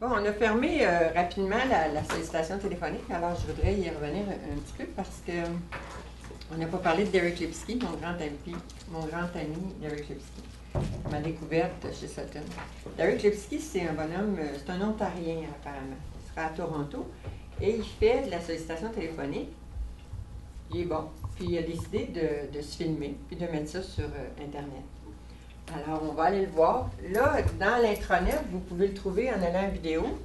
Bon, on a fermé rapidement la sollicitation téléphonique, alors je voudrais y revenir un petit peu parce que on n'a pas parlé de Derek Lipsky, mon grand ami Derek Lipsky, ma découverte chez Sutton. Derek Lipsky, c'est un bonhomme, c'est un Ontarien apparemment. Il sera à Toronto et il fait de la sollicitation téléphonique. Il est bon. Puis il a décidé de se filmer puis de mettre ça sur Internet. Alors, on va aller le voir. Là, dans l'intranet, vous pouvez le trouver en allant en vidéo.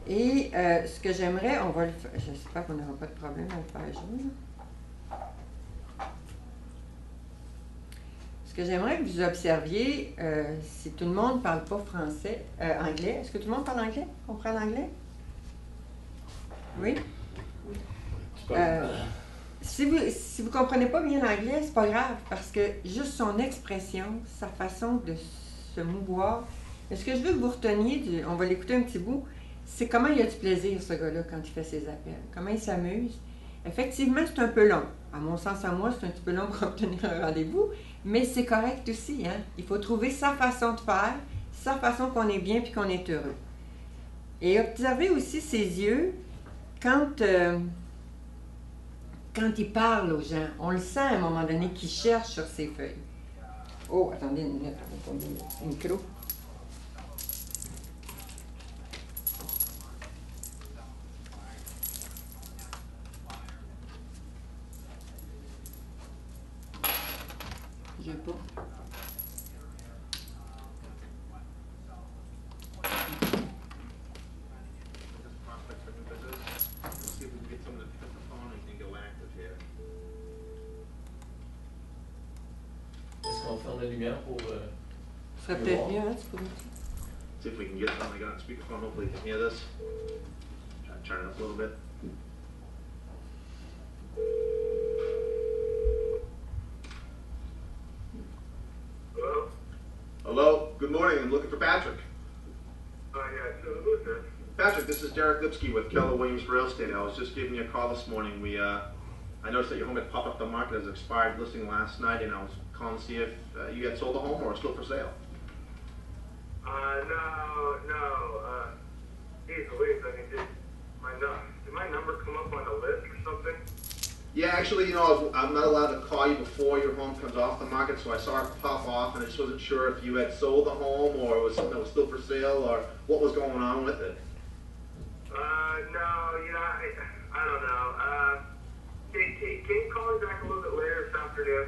Et ce que j'aimerais, on va le faire. J'espère qu'on n'aura pas de problème à le faire jouer. Ce que j'aimerais que vous observiez, si tout le monde ne parle pas français, anglais. Est-ce que tout le monde parle anglais? Comprend l'anglais? Oui? Si vous ne comprenez pas bien l'anglais, c'est pas grave, parce que juste son expression, sa façon de se mouvoir, ce que je veux que vous reteniez, on va l'écouter un petit bout, c'est comment il a du plaisir, ce gars-là, quand il fait ses appels. Comment il s'amuse. Effectivement, c'est un peu long. À mon sens, à moi, c'est un petit peu long pour obtenir un rendez-vous, mais c'est correct aussi, hein? Il faut trouver sa façon de faire, sa façon qu'on est bien puis qu'on est heureux. Et observez aussi ses yeux quand il parle aux gens. On le sent à un moment donné qu'il cherche sur ses feuilles. Oh, attendez une minute, on va tomber le micro. Je veux pas. Est-ce qu'on ferme la lumière pour... Ce serait peut-être mieux, hein, tu pourrais. See if we can get something on speakerphone. Hopefully you can hear this. Try to turn it up a little bit. Hello? Hello. Good morning. I'm looking for Patrick. Yeah, so who's this? Patrick, this is Derek Lipsky with Keller Williams Real Estate. I was just giving you a call this morning. I noticed that your home had popped up the market as expired listing last night, and I was calling to see if you had sold the home or was still for sale. No. Geez Louise, I mean, did my number come up on the list or something? Yeah, actually, you know, I'm not allowed to call you before your home comes off the market, so I saw it pop off, and I just wasn't sure if you had sold the home or it was something that was still for sale or what was going on with it. No, you know, I don't know. Can you call me back a little bit later this afternoon?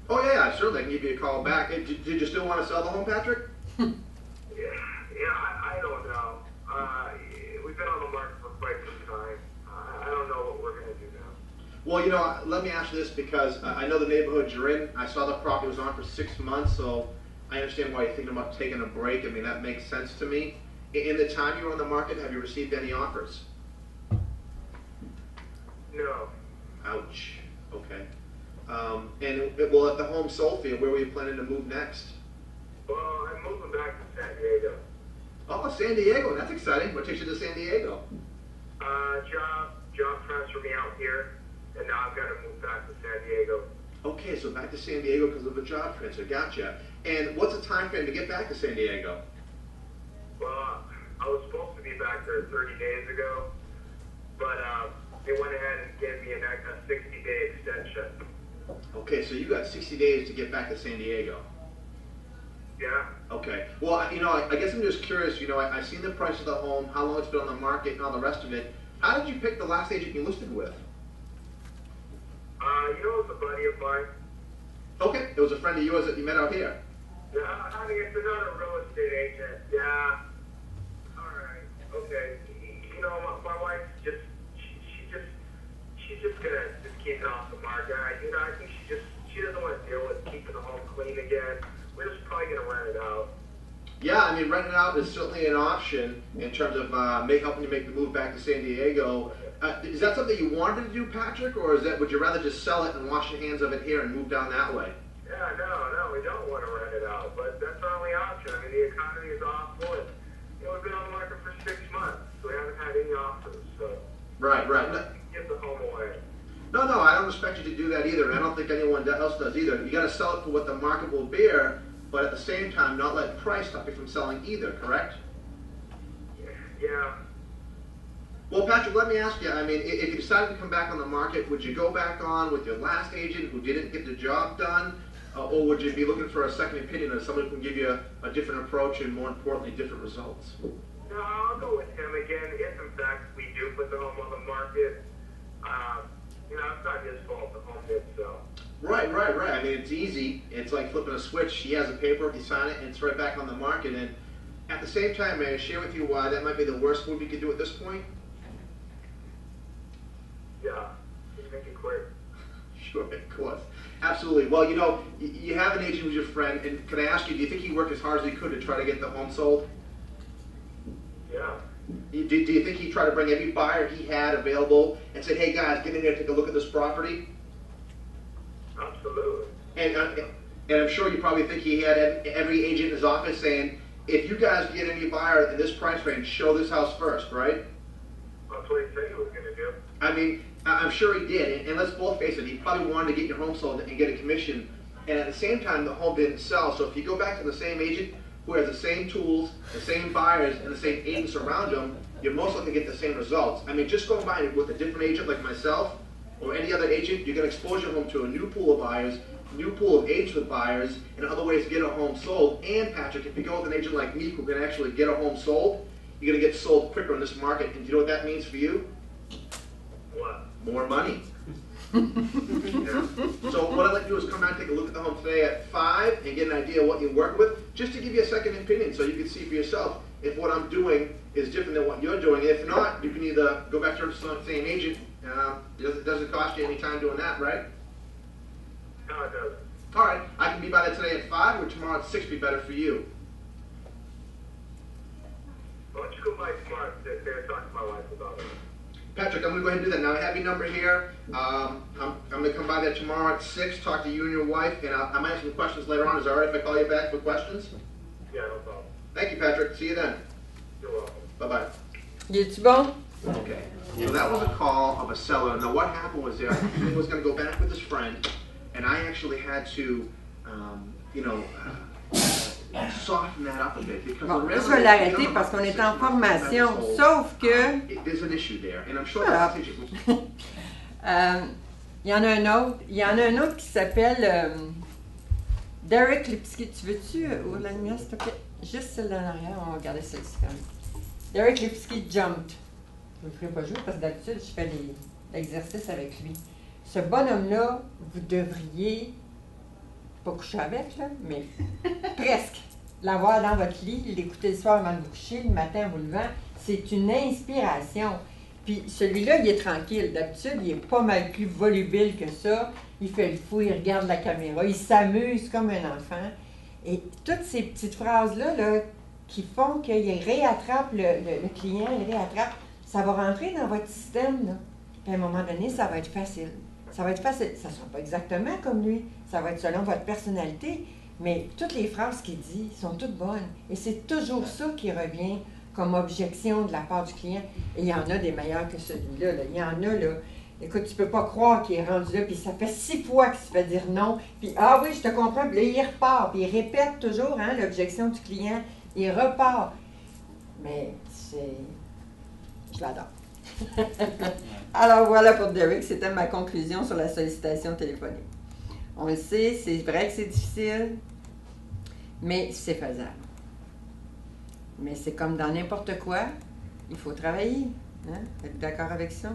Oh, yeah, certainly. I can give you a call back. Did you still want to sell the home, Patrick? I don't know. We've been on the market for quite some time. I don't know what we're going to do now. Well, you know, let me ask you this because I know the neighborhood you're in. I saw the property was on for 6 months, so I understand why you're thinking about taking a break. I mean, that makes sense to me. In the time you were on the market, have you received any offers? No. Ouch. Okay. Well, at the home sold for you, where were you planning to move next? Well, I'm moving back to San Diego. Oh, San Diego. That's exciting. What takes you to San Diego? Job transferred me out here, and now I've got to move back to San Diego. Okay, so back to San Diego because of a job transfer. Gotcha. And what's the time frame to get back to San Diego? Well, I was supposed to be back there 30 days ago, but they went ahead and gave me a 60-day extension. Okay, so you got 60 days to get back to San Diego. Yeah. Okay. Well, you know, I guess I'm just curious. You know, I've seen the price of the home, how long it's been on the market, and all the rest of it. How did you pick the last agent you listed with? You know, it was a buddy of mine. Okay, it was a friend of yours that you met out here. Yeah, I mean, it's another real estate agent. Yeah. All right. Okay. You know, my wife she's just gonna keep it off the market. You know, I think she doesn't want to deal with keeping the home clean again. We're just probably gonna rent it out. Yeah, I mean, renting out is certainly an option in terms of helping you make the move back to San Diego. Is that something you wanted to do, Patrick, or would you rather just sell it and wash your hands of it here and move down that way? Yeah, no, we don't want to rent it out, but that's our only option. I mean, the economy is awful, and you know, we've been on the market for 6 months, so we haven't had any offers. So Right. give the home away. No, I don't expect you to do that either, and I don't think anyone else does either. You got to sell it for what the market will bear. but at the same time, not let price stop you from selling either, correct? Yeah. Well, Patrick, let me ask you, I mean, if you decided to come back on the market, would you go back on with your last agent who didn't get the job done? Or would you be looking for a second opinion of someone who can give you a different approach and, more importantly, different results? No, I'll go with him again. If in fact we do put the home on the market, it's not his fault. The home did sell. Right. I mean, it's easy. It's like flipping a switch. He has a paperwork, you sign it, and it's right back on the market. And at the same time, may I share with you why that might be the worst move you could do at this point? Yeah. You make it quick. Sure, of course. Absolutely. Well, you have an agent who's your friend, and can I ask you, do you think he worked as hard as he could to try to get the home sold? Yeah. Do you think he tried to bring every buyer he had available and said, hey guys, get in here, take a look at this property? Absolutely. And I'm sure you probably think he had every agent in his office saying, if you guys get any buyer in this price range, show this house first, right? That's what he said he was going to do. I mean, I'm sure he did, and let's both face it, he probably wanted to get your home sold and get a commission, and at the same time, the home didn't sell. So if you go back to the same agent who has the same tools, the same buyers, and the same agents around him, you're most likely to get the same results. I mean, just going by with a different agent like myself or any other agent, you're going to expose your home to a new pool of buyers, new pool of agents with buyers, and other ways to get a home sold. And Patrick, if you go with an agent like me who can actually get a home sold, you're going to get sold quicker in this market. And do you know what that means for you? What? More money. Yeah. So what I'd like to do is come down and take a look at the home today at 5 and get an idea of what you're working with, just to give you a second opinion so you can see for yourself if what I'm doing is different than what you're doing. If not, you can either go back to the same agent. It doesn't cost you any time doing that, right? No, it doesn't. All right, I can be by there today at 5 or tomorrow at 6 be better for you. Why don't you go by tomorrow and talk to my wife about it? Patrick, I'm going to go ahead and do that. Now I have your number here. I'm going to come by there tomorrow at 6, talk to you and your wife, and I might have some questions later on. Is it all right if I call you back for questions? Yeah, no problem. Thank you, Patrick. See you then. You're welcome. Bye-bye. Il est-tu bon? Okay. So that was a call of a seller. Now what happened was there, he was going to go back with his friend, and I actually had to, soften that up a bit because Bon, là, je vais l'arrêter parce qu'on est en formation. Sauf que... There's an issue there, and I'm sure Voilà. that's issue. Il y en a un autre qui s'appelle Derek Lipsky. Tu veux-tu ouvrir la lumière, s'il te plaît? Juste celle d'en arrière, on va regarder celle-ci quand même. Derek Lipsky Jumped. Je ne le ferai pas jouer parce que d'habitude, je fais l'exercice avec lui. Ce bonhomme-là, vous devriez, pas coucher avec, là, mais presque, l'avoir dans votre lit, l'écouter le soir avant de vous coucher, le matin en vous levant. C'est une inspiration. Puis celui-là, il est tranquille. D'habitude, il est pas mal plus volubile que ça. Il fait le fou, il regarde la caméra, il s'amuse comme un enfant. Et toutes ces petites phrases-là là, qui font qu'il réattrape le client, il réattrape, ça va rentrer dans votre système. Là. Puis à un moment donné, ça va être facile. Ça va être facile. Ça ne sera pas exactement comme lui. Ça va être selon votre personnalité. Mais toutes les phrases qu'il dit sont toutes bonnes. Et c'est toujours ça qui revient comme objection de la part du client. Et il y en a des meilleurs que celui-là. Là. Il y en a, là. Écoute, tu peux pas croire qu'il est rendu là, puis ça fait 6 fois qu'il se fait dire non. Puis, ah oui, je te comprends. Puis là, il repart. Puis il répète toujours l'objection du client. Il repart. Mais c'est... Je l'adore. Alors voilà pour Derek, c'était ma conclusion sur la sollicitation téléphonique. On le sait, c'est vrai que c'est difficile, mais c'est faisable. Mais c'est comme dans n'importe quoi, il faut travailler. Hein? Êtes-vous d'accord avec ça?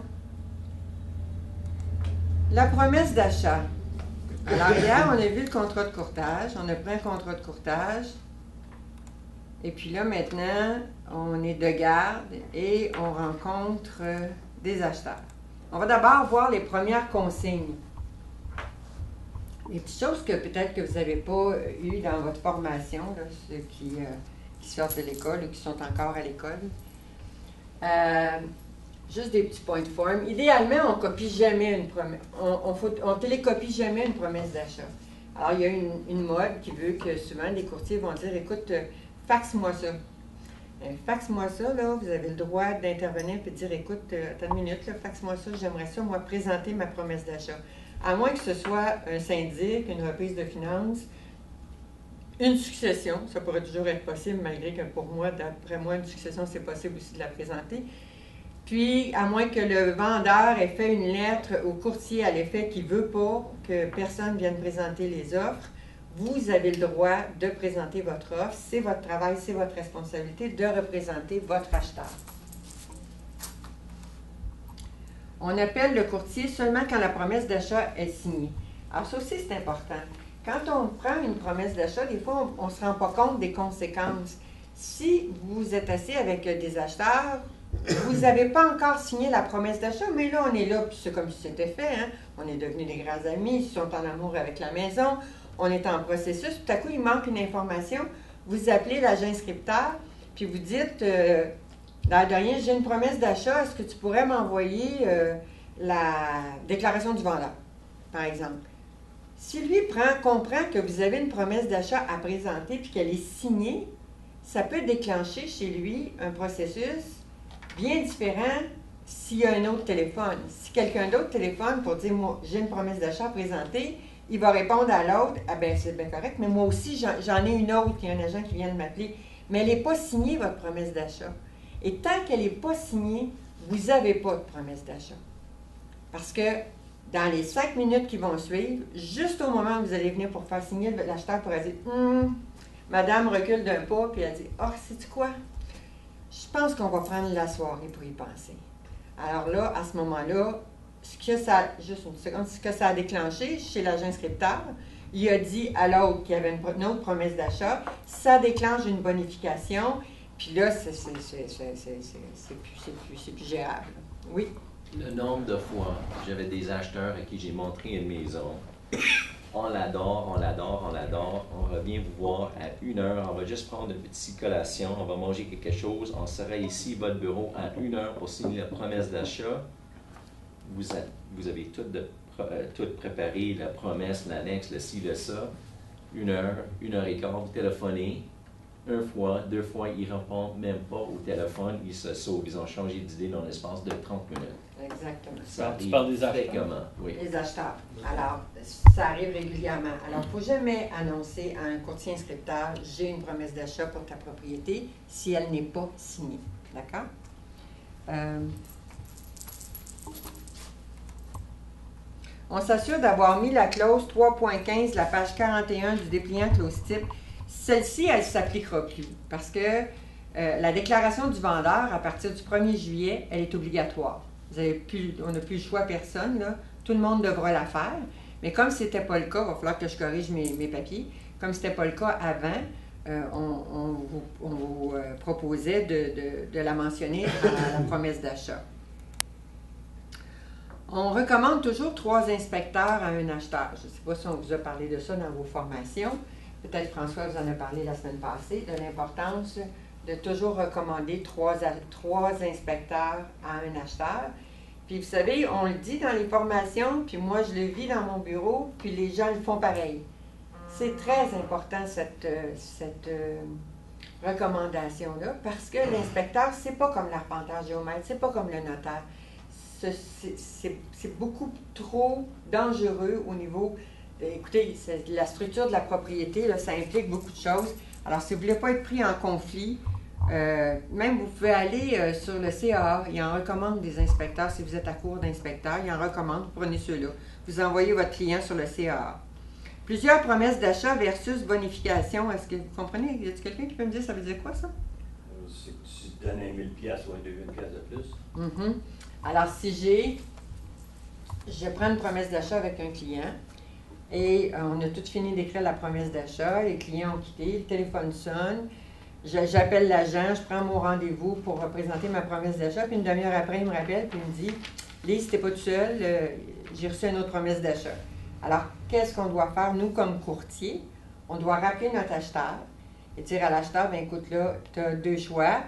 La promesse d'achat. Alors hier, on a vu le contrat de courtage, on a pris un contrat de courtage. Et puis là, maintenant, on est de garde et on rencontre des acheteurs. On va d'abord voir les premières consignes. Les petites choses que peut-être que vous n'avez pas eues dans votre formation, là, ceux qui sortent de l'école ou qui sont encore à l'école. Juste des petits points de forme. Idéalement, on copie jamais une promesse. On télécopie jamais une promesse d'achat. Alors, il y a une mode qui veut que souvent les courtiers vont dire, écoute, faxe-moi ça. Faxe-moi ça, là, vous avez le droit d'intervenir et de dire, écoute, attends une minute, là, faxe-moi ça, j'aimerais ça, moi, présenter ma promesse d'achat. À moins que ce soit un syndic, une reprise de finances, une succession, ça pourrait toujours être possible, malgré que pour moi, d'après moi, une succession, c'est possible aussi de la présenter. Puis, à moins que le vendeur ait fait une lettre au courtier à l'effet qu'il ne veut pas que personne vienne présenter les offres, vous avez le droit de présenter votre offre. C'est votre travail, c'est votre responsabilité de représenter votre acheteur. On appelle le courtier seulement quand la promesse d'achat est signée. Alors, ça aussi, c'est important. Quand on prend une promesse d'achat, des fois, on ne se rend pas compte des conséquences. Si vous êtes assis avec des acheteurs, vous n'avez pas encore signé la promesse d'achat, mais là, on est là, puis c'est comme si c'était fait. Hein? On est devenus des grands amis, ils sont en amour avec la maison, on est en processus, puis tout à coup, il manque une information. Vous appelez l'agent inscripteur, puis vous dites, l'air de rien, j'ai une promesse d'achat, est-ce que tu pourrais m'envoyer la déclaration du vendeur, par exemple? Si lui comprend que vous avez une promesse d'achat à présenter puis qu'elle est signée, ça peut déclencher chez lui un processus bien différent s'il y a un autre téléphone. Si quelqu'un d'autre téléphone pour dire, moi, j'ai une promesse d'achat à présenter, il va répondre à l'autre, ah ben c'est bien correct, mais moi aussi, j'en ai une autre, il y a un agent qui vient de m'appeler. Mais elle n'est pas signée, votre promesse d'achat. Et tant qu'elle n'est pas signée, vous n'avez pas de promesse d'achat. Parce que dans les 5 minutes qui vont suivre, juste au moment où vous allez venir pour faire signer, l'acheteur pourra dire Madame recule d'un pas, puis elle dit sais-tu quoi? Je pense qu'on va prendre la soirée pour y penser. Alors là, à ce moment-là, juste une seconde, ce que ça a déclenché chez l'agent inscripteur, il a dit à l'autre qu'il y avait une autre promesse d'achat, ça déclenche une bonification, puis là, c'est plus gérable. Oui. Le nombre de fois, j'avais des acheteurs à qui j'ai montré une maison. On l'adore, on l'adore, on l'adore. On revient vous voir à 1h. On va juste prendre une petite collation. On va manger quelque chose. On sera ici, votre bureau, à 1h pour signer la promesse d'achat. Vous avez tout préparé, la promesse, l'annexe, le ci, le ça. 1h, 1h15, vous téléphonez. Une fois, 2 fois, ils ne répondent même pas au téléphone, ils se sauvent. Ils ont changé d'idée dans l'espace de 30 minutes. Exactement. Ça tu parles des acheteurs. fréquemment, oui. Les acheteurs. Alors, ça arrive régulièrement. Alors, il ne faut jamais annoncer à un courtier inscripteur « J'ai une promesse d'achat pour ta propriété » si elle n'est pas signée. D'accord? On s'assure d'avoir mis la clause 3.15 de la page 41 du dépliant clause type. Celle-ci, elle ne s'appliquera plus parce que la déclaration du vendeur, à partir du 1er juillet, elle est obligatoire. On n'a plus le choix, personne, là. Tout le monde devra la faire. Mais comme ce n'était pas le cas, il va falloir que je corrige mes papiers. Comme ce n'était pas le cas avant, on vous proposait de la mentionner à la promesse d'achat. On recommande toujours 3 inspecteurs à un acheteur. Je ne sais pas si on vous a parlé de ça dans vos formations. Peut-être François vous en a parlé la semaine passée, de l'importance de toujours recommander 3 inspecteurs à un acheteur. Puis vous savez, on le dit dans les formations, puis moi je le vis dans mon bureau, puis les gens le font pareil. C'est très important cette recommandation-là, parce que l'inspecteur, c'est pas comme l'arpenteur géomètre, c'est pas comme le notaire. C'est beaucoup trop dangereux au niveau... Écoutez, la structure de la propriété, là, ça implique beaucoup de choses. Alors, si vous ne voulez pas être pris en conflit, même vous pouvez aller sur le CAA, il en recommande des inspecteurs. Si vous êtes à court d'inspecteurs, il en recommande, prenez ceux-là. Vous envoyez votre client sur le CAA. Plusieurs promesses d'achat versus bonification. Est-ce que vous comprenez? Y a-t-il quelqu'un qui peut me dire ça veut dire quoi, ça? Si tu donnes 1 000 piastres ou 2 000 piastres de plus. Alors, si je prends une promesse d'achat avec un client et on a tout fini d'écrire la promesse d'achat, les clients ont quitté, le téléphone sonne, j'appelle l'agent, je prends mon rendez-vous pour représenter ma promesse d'achat, puis une demi-heure après, il me rappelle, puis il me dit « Lise, t'es pas tout seul, j'ai reçu une autre promesse d'achat. » Alors, qu'est-ce qu'on doit faire, nous, comme courtier? On doit rappeler notre acheteur et dire à l'acheteur, bien écoute, là, tu as 2 choix.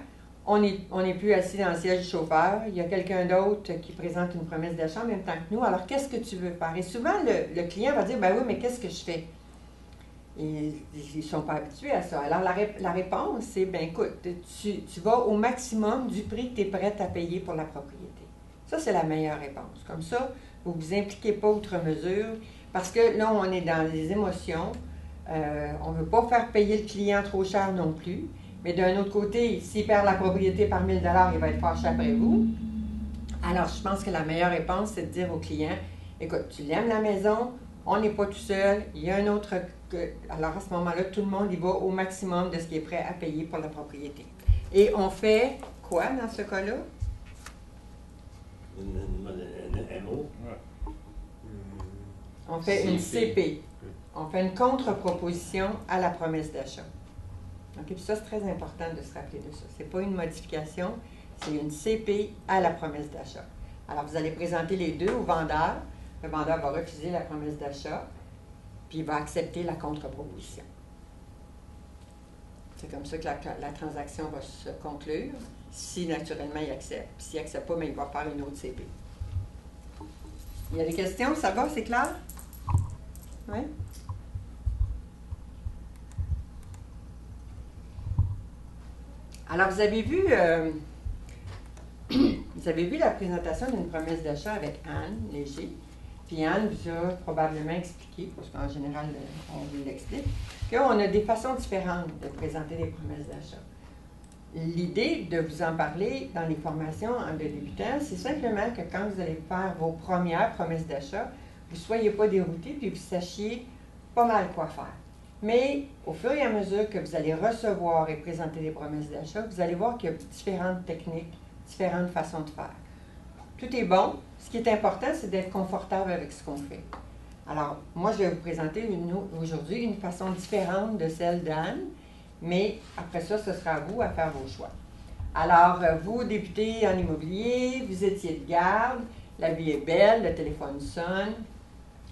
On n'est plus assis dans le siège du chauffeur. Il y a quelqu'un d'autre qui présente une promesse d'achat en même temps que nous. Alors, qu'est-ce que tu veux faire? Et souvent, le client va dire, ben oui, mais qu'est-ce que je fais? Et ils ne sont pas habitués à ça. Alors, la réponse, c'est, ben écoute, tu vas au maximum du prix que tu es prête à payer pour la propriété. Ça, c'est la meilleure réponse. Comme ça, vous ne vous impliquez pas outre mesure, parce que là, on est dans les émotions. On ne veut pas faire payer le client trop cher non plus. Mais d'un autre côté, s'il perd la propriété par 1 000 $, il va être fâché après vous. Alors, je pense que la meilleure réponse, c'est de dire au client, écoute, tu l'aimes la maison, on n'est pas tout seul, il y a un autre... Alors, à ce moment-là, tout le monde y va au maximum de ce qu'il est prêt à payer pour la propriété. Et on fait quoi dans ce cas-là? Un MO. On fait une CP. On fait une contre-proposition à la promesse d'achat. OK, puis ça, c'est très important de se rappeler de ça. Ce n'est pas une modification, c'est une CP à la promesse d'achat. Alors, vous allez présenter les deux au vendeur. Le vendeur va refuser la promesse d'achat, puis il va accepter la contre-proposition. C'est comme ça que la transaction va se conclure, si naturellement il accepte. Puis s'il n'accepte pas, mais il va faire une autre CP. Il y a des questions? Ça va? C'est clair? Oui? Alors, vous avez vu la présentation d'une promesse d'achat avec Anne Léger. Puis Anne vous a probablement expliqué, parce qu'en général, on vous l'explique, qu'on a des façons différentes de présenter des promesses d'achat. L'idée de vous en parler dans les formations de débutants, c'est simplement que quand vous allez faire vos premières promesses d'achat, vous ne soyez pas déroutés puis vous sachiez pas mal quoi faire. Mais au fur et à mesure que vous allez recevoir et présenter des promesses d'achat, vous allez voir qu'il y a différentes techniques, différentes façons de faire. Tout est bon. Ce qui est important, c'est d'être confortable avec ce qu'on fait. Alors, moi, je vais vous présenter aujourd'hui une façon différente de celle d'Anne, mais après ça, ce sera à vous à faire vos choix. Alors, vous, débutez en immobilier, vous étiez de garde, la vie est belle, le téléphone sonne,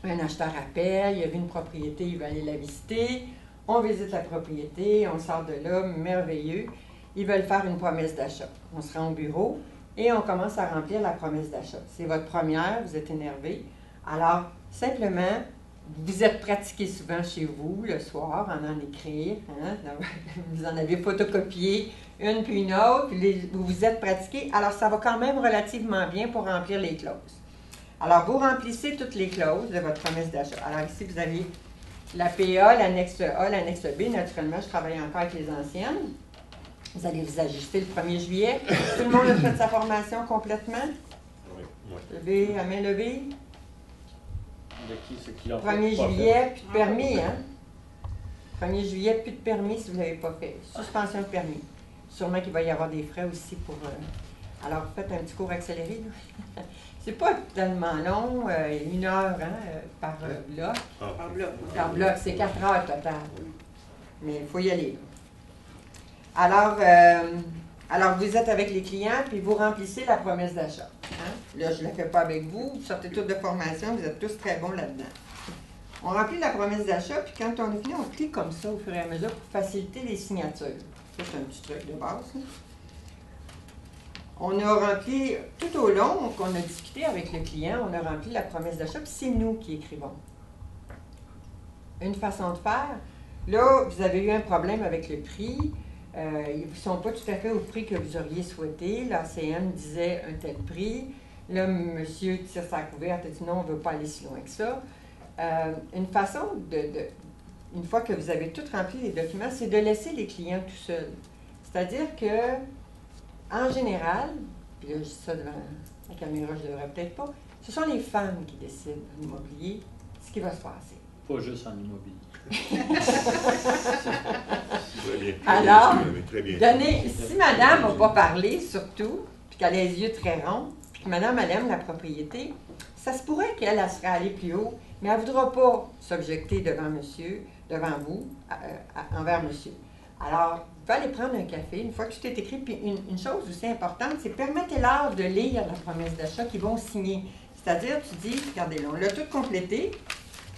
un acheteur appelle, il y a vu une propriété, il va aller la visiter, on visite la propriété, on sort de là, merveilleux, ils veulent faire une promesse d'achat. On se rend au bureau et on commence à remplir la promesse d'achat. C'est votre première, vous êtes énervé. Alors, simplement, vous êtes pratiqué souvent chez vous le soir, en écrire, hein? Vous en avez photocopié une puis une autre, puis vous vous êtes pratiqué. Alors, ça va quand même relativement bien pour remplir les clauses. Alors, vous remplissez toutes les clauses de votre promesse d'achat. Alors, ici, vous avez la PA, l'annexe A, l'annexe B. Naturellement, je travaille encore avec les anciennes. Vous allez vous ajuster le 1er juillet. Tout le monde a fait sa formation complètement? Oui. Levez, à main levée. De qui c'est qui l'a 1er juillet, plus de permis, hein? 1er juillet, plus de permis si vous ne l'avez pas fait. Suspension de permis. Sûrement qu'il va y avoir des frais aussi pour... Alors, faites un petit cours accéléré. C'est pas tellement long, 1 heure par bloc. Par bloc. Par bloc, c'est 4 heures total. Mais il faut y aller. Alors, vous êtes avec les clients, puis vous remplissez la promesse d'achat. Hein? Là, je ne la fais pas avec vous. Vous sortez tous de formation, vous êtes tous très bons là-dedans. On remplit la promesse d'achat, puis quand on est fini, on clique comme ça au fur et à mesure pour faciliter les signatures. Ça, c'est un petit truc de base. Hein? On a rempli, tout au long qu'on a discuté avec le client, on a rempli la promesse d'achat, puis c'est nous qui écrivons. Une façon de faire, là, vous avez eu un problème avec le prix, ils ne sont pas tout à fait au prix que vous auriez souhaité, l'ACN disait un tel prix, là, monsieur tire sa couverte et dit non, on ne veut pas aller si loin que ça. Une façon une fois que vous avez tout rempli les documents, c'est de laisser les clients tout seuls. C'est-à-dire que en général, puis là je dis ça devant la caméra, je ne devrais peut-être pas, ce sont les femmes qui décident en immobilier ce qui va se passer. Pas juste en immobilier. Alors, si madame n'a pas parlé surtout, puis qu'elle a les yeux très ronds, puis que madame elle aime la propriété, ça se pourrait qu'elle serait allée plus haut, mais elle ne voudra pas s'objecter devant monsieur, devant vous, envers monsieur. Alors, vous pouvez aller prendre un café, une fois que tout est écrit, puis une chose aussi importante, c'est permettez-leur de lire la promesse d'achat qu'ils vont signer. C'est-à-dire, tu dis, regardez là, on l'a tout complété,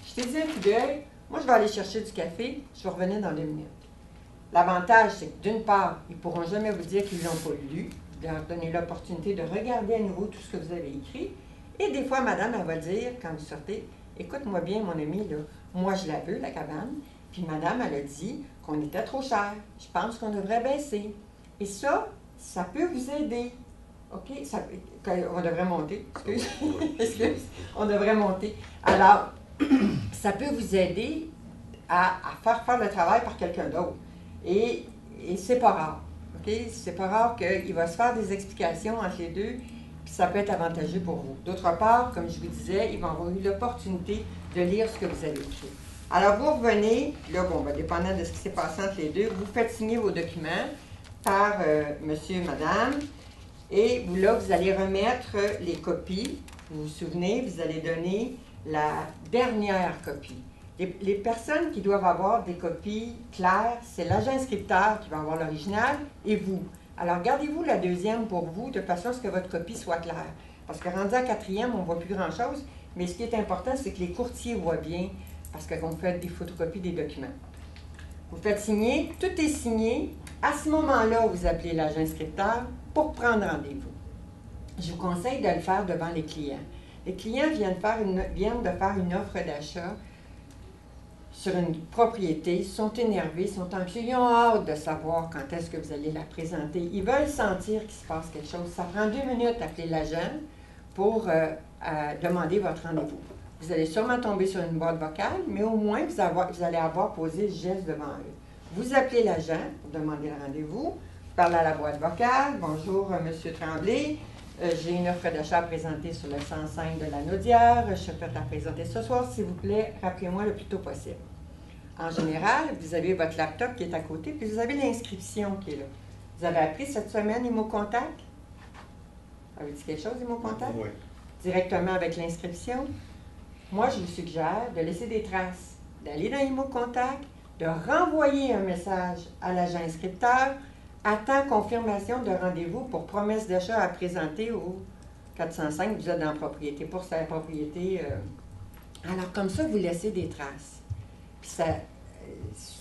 je t'ai dit un coup d'œil, moi je vais aller chercher du café, je vais revenir dans 2 minutes. L'avantage, c'est que d'une part, ils ne pourront jamais vous dire qu'ils ne l'ont pas lu, de leur donner l'opportunité de regarder à nouveau tout ce que vous avez écrit, et des fois, madame, elle va dire, quand vous sortez, écoute-moi bien, mon ami, là, moi je la veux, la cabane, puis madame, elle a dit qu'on était trop cher. Je pense qu'on devrait baisser. Et ça peut vous aider. OK? On devrait monter. Excuse. On devrait monter. Alors, ça peut vous aider à faire le travail par quelqu'un d'autre. Et c'est pas rare. OK? C'est pas rare qu'il va se faire des explications entre les deux, puis ça peut être avantageux pour vous. D'autre part, comme je vous disais, ils vont avoir eu l'opportunité de lire ce que vous avez écrit. Alors, vous revenez, là, bon, ben, dépendant de ce qui s'est passé entre les deux, vous faites signer vos documents par monsieur, madame, et vous, là, vous allez remettre les copies. Vous vous souvenez, vous allez donner la dernière copie. Les personnes qui doivent avoir des copies claires, c'est l'agent inscripteur qui va avoir l'original et vous. Alors, gardez-vous la deuxième pour vous, de façon à ce que votre copie soit claire. Parce que rendu à quatrième, on ne voit plus grand-chose, mais ce qui est important, c'est que les courtiers voient bien, parce que quand vous faites des photocopies des documents. Vous faites signer, tout est signé. À ce moment-là, vous appelez l'agent inscripteur pour prendre rendez-vous. Je vous conseille de le faire devant les clients. Les clients viennent de faire une offre d'achat sur une propriété, sont énervés, sont anxieux, ils ont hâte de savoir quand est-ce que vous allez la présenter. Ils veulent sentir qu'il se passe quelque chose. Ça prend 2 minutes d'appeler l'agent pour demander votre rendez-vous. Vous allez sûrement tomber sur une boîte vocale, mais au moins vous allez avoir posé le geste devant eux. Vous appelez l'agent pour demander le rendez-vous, vous parlez à la boîte vocale. Bonjour, Monsieur Tremblay. J'ai une offre d'achat à présenter sur le 105 de la Naudière. Je suis prête à la présenter ce soir. S'il vous plaît, rappelez-moi le plus tôt possible. En général, vous avez votre laptop qui est à côté, puis vous avez l'inscription qui est là. Vous avez appris cette semaine ImoContact? Ça vous dit quelque chose, ImoContact? Oui. Directement avec l'inscription. Moi, je vous suggère de laisser des traces, d'aller dans ImoContact, de renvoyer un message à l'agent inscripteur. Attends confirmation de rendez-vous pour promesse d'achat à présenter au 405. Vous êtes dans la propriété, pour sa propriété. Alors, comme ça, vous laissez des traces. Puis ça,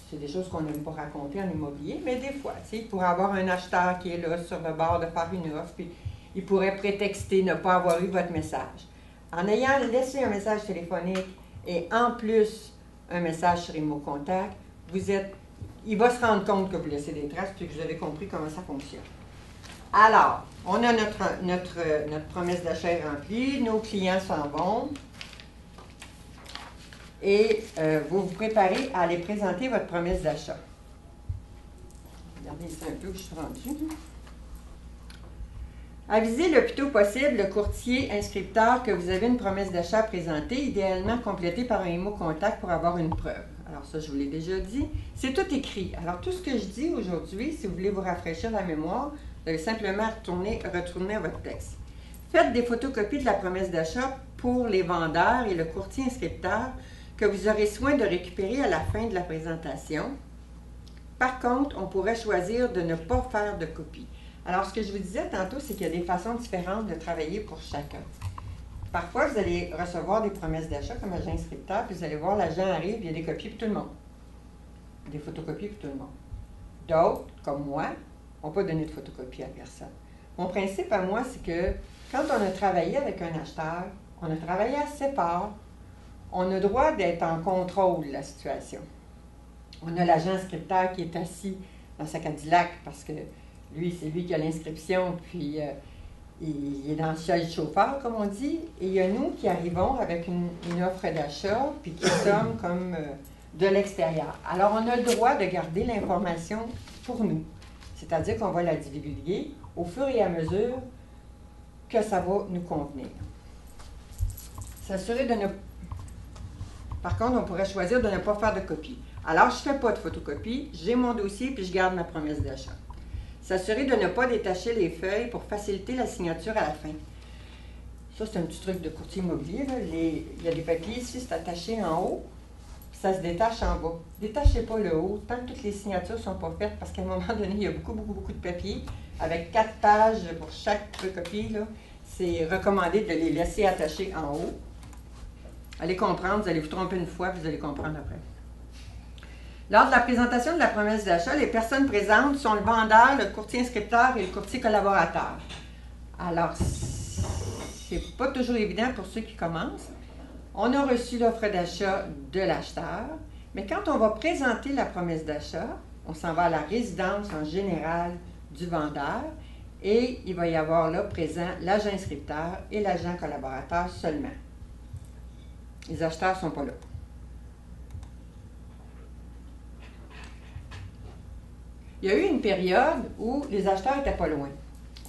c'est des choses qu'on n'aime pas raconter en immobilier, mais des fois, tu sais, il pourrait avoir un acheteur qui est là sur le bord de faire une offre, puis il pourrait prétexter ne pas avoir eu votre message. En ayant laissé un message téléphonique et en plus un message sur ImoContact, il va se rendre compte que vous laissez des traces puis que vous avez compris comment ça fonctionne. Alors, on a notre promesse d'achat remplie, nos clients s'en vont et vous vous préparez à aller présenter votre promesse d'achat. Regardez ici un peu où je suis rendue. Avisez le plus tôt possible le courtier inscripteur que vous avez une promesse d'achat à présenter, idéalement complétée par un ImoContact pour avoir une preuve. Alors ça, je vous l'ai déjà dit. C'est tout écrit. Alors tout ce que je dis aujourd'hui, si vous voulez vous rafraîchir la mémoire, vous allez simplement retourner à votre texte. Faites des photocopies de la promesse d'achat pour les vendeurs et le courtier inscripteur que vous aurez soin de récupérer à la fin de la présentation. Par contre, on pourrait choisir de ne pas faire de copie. Alors, ce que je vous disais tantôt, c'est qu'il y a des façons différentes de travailler pour chacun. Parfois, vous allez recevoir des promesses d'achat comme agent inscripteur, puis vous allez voir, l'agent arrive, il y a des copies pour tout le monde. Des photocopies pour tout le monde. D'autres, comme moi, n'ont pas donné de photocopie à personne. Mon principe à moi, c'est que quand on a travaillé avec un acheteur, on a travaillé assez fort, on a le droit d'être en contrôle de la situation. On a l'agent inscripteur qui est assis dans sa Cadillac parce que lui, c'est lui qui a l'inscription, puis il est dans le siège chauffeur, comme on dit. Et il y a nous qui arrivons avec une offre d'achat, puis qui sommes comme de l'extérieur. Alors, on a le droit de garder l'information pour nous. C'est-à-dire qu'on va la divulguer au fur et à mesure que ça va nous convenir. S'assurer de ne... Par contre, on pourrait choisir de ne pas faire de copie. Alors, je ne fais pas de photocopie, j'ai mon dossier, puis je garde ma promesse d'achat. S'assurer de ne pas détacher les feuilles pour faciliter la signature à la fin. Ça, c'est un petit truc de courtier immobilier. Là. Il y a des papiers ici, c'est attaché en haut, puis ça se détache en bas. Détachez pas le haut, tant que toutes les signatures ne sont pas faites, parce qu'à un moment donné, il y a beaucoup de papiers, avec 4 pages pour chaque copie. C'est recommandé de les laisser attachés en haut. Allez comprendre, vous allez vous tromper une fois, puis vous allez comprendre après. Lors de la présentation de la promesse d'achat, les personnes présentes sont le vendeur, le courtier inscripteur et le courtier collaborateur. Alors, c'est pas toujours évident pour ceux qui commencent. On a reçu l'offre d'achat de l'acheteur, mais quand on va présenter la promesse d'achat, on s'en va à la résidence en général du vendeur et il va y avoir là présent l'agent inscripteur et l'agent collaborateur seulement. Les acheteurs ne sont pas là. il y a eu une période où les acheteurs n'étaient pas loin.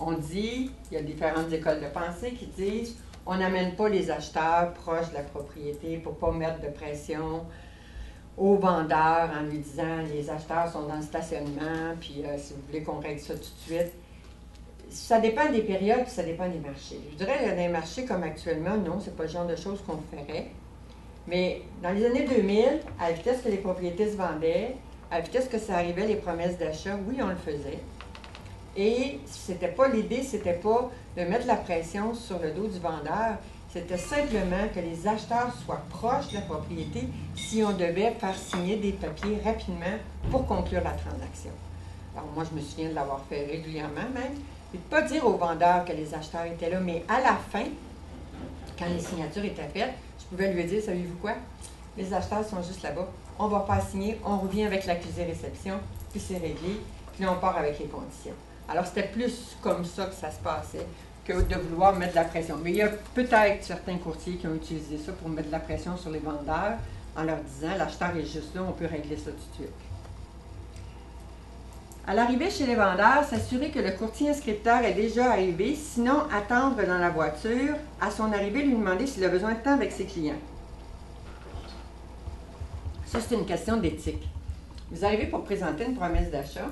On dit, il y a différentes écoles de pensée qui disent, on n'amène pas les acheteurs proches de la propriété pour ne pas mettre de pression aux vendeurs en lui disant, les acheteurs sont dans le stationnement, puis si vous voulez qu'on règle ça tout de suite. Ça dépend des périodes, puis ça dépend des marchés. Je dirais que dans les marchés comme actuellement, non, c'est pas le genre de choses qu'on ferait. Mais dans les années 2000, à la vitesse que les propriétés se vendaient, à la vitesse que ça arrivait, les promesses d'achat, oui, on le faisait. Et c'était pas l'idée, c'était pas de mettre la pression sur le dos du vendeur, c'était simplement que les acheteurs soient proches de la propriété si on devait faire signer des papiers rapidement pour conclure la transaction. Alors moi, je me souviens de l'avoir fait régulièrement même, et de ne pas dire aux vendeurs que les acheteurs étaient là, mais à la fin, quand les signatures étaient faites, je pouvais lui dire, savez-vous quoi? Les acheteurs sont juste là-bas, on va faire signer, on revient avec l'accusé-réception, puis c'est réglé, puis là, on part avec les conditions. Alors, c'était plus comme ça que ça se passait que de vouloir mettre de la pression. Mais il y a peut-être certains courtiers qui ont utilisé ça pour mettre de la pression sur les vendeurs en leur disant, l'acheteur est juste là, on peut régler ça tout de suite. À l'arrivée chez les vendeurs, s'assurer que le courtier inscripteur est déjà arrivé, sinon attendre dans la voiture, à son arrivée, lui demander s'il a besoin de temps avec ses clients. Ça, c'est une question d'éthique. Vous arrivez pour présenter une promesse d'achat.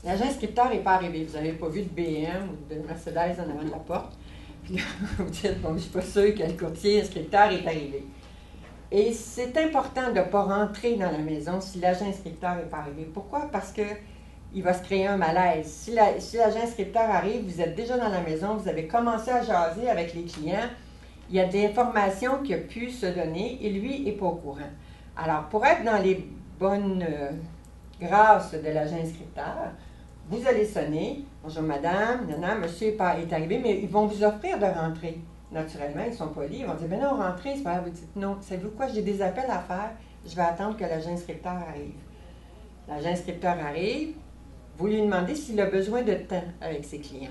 L'agent inscripteur n'est pas arrivé. Vous n'avez pas vu de BM ou de Mercedes en avant de la porte. Puis là, vous dites, bon, je ne suis pas sûr que le courtier inscripteur est arrivé. Et c'est important de ne pas rentrer dans la maison si l'agent inscripteur n'est pas arrivé. Pourquoi? Parce qu'il va se créer un malaise. Si l'agent inscripteur arrive, vous êtes déjà dans la maison, vous avez commencé à jaser avec les clients, il y a des informations qui ont pu se donner et lui n'est pas au courant. Alors, pour être dans les bonnes grâces de l'agent inscripteur, vous allez sonner, bonjour madame, non, monsieur est arrivé, mais ils vont vous offrir de rentrer. Naturellement, ils sont polis, ils vont dire, ben non, rentrez, c'est pas grave. Vous dites, non, savez-vous quoi, j'ai des appels à faire, je vais attendre que l'agent inscripteur arrive. L'agent inscripteur arrive, vous lui demandez s'il a besoin de temps avec ses clients.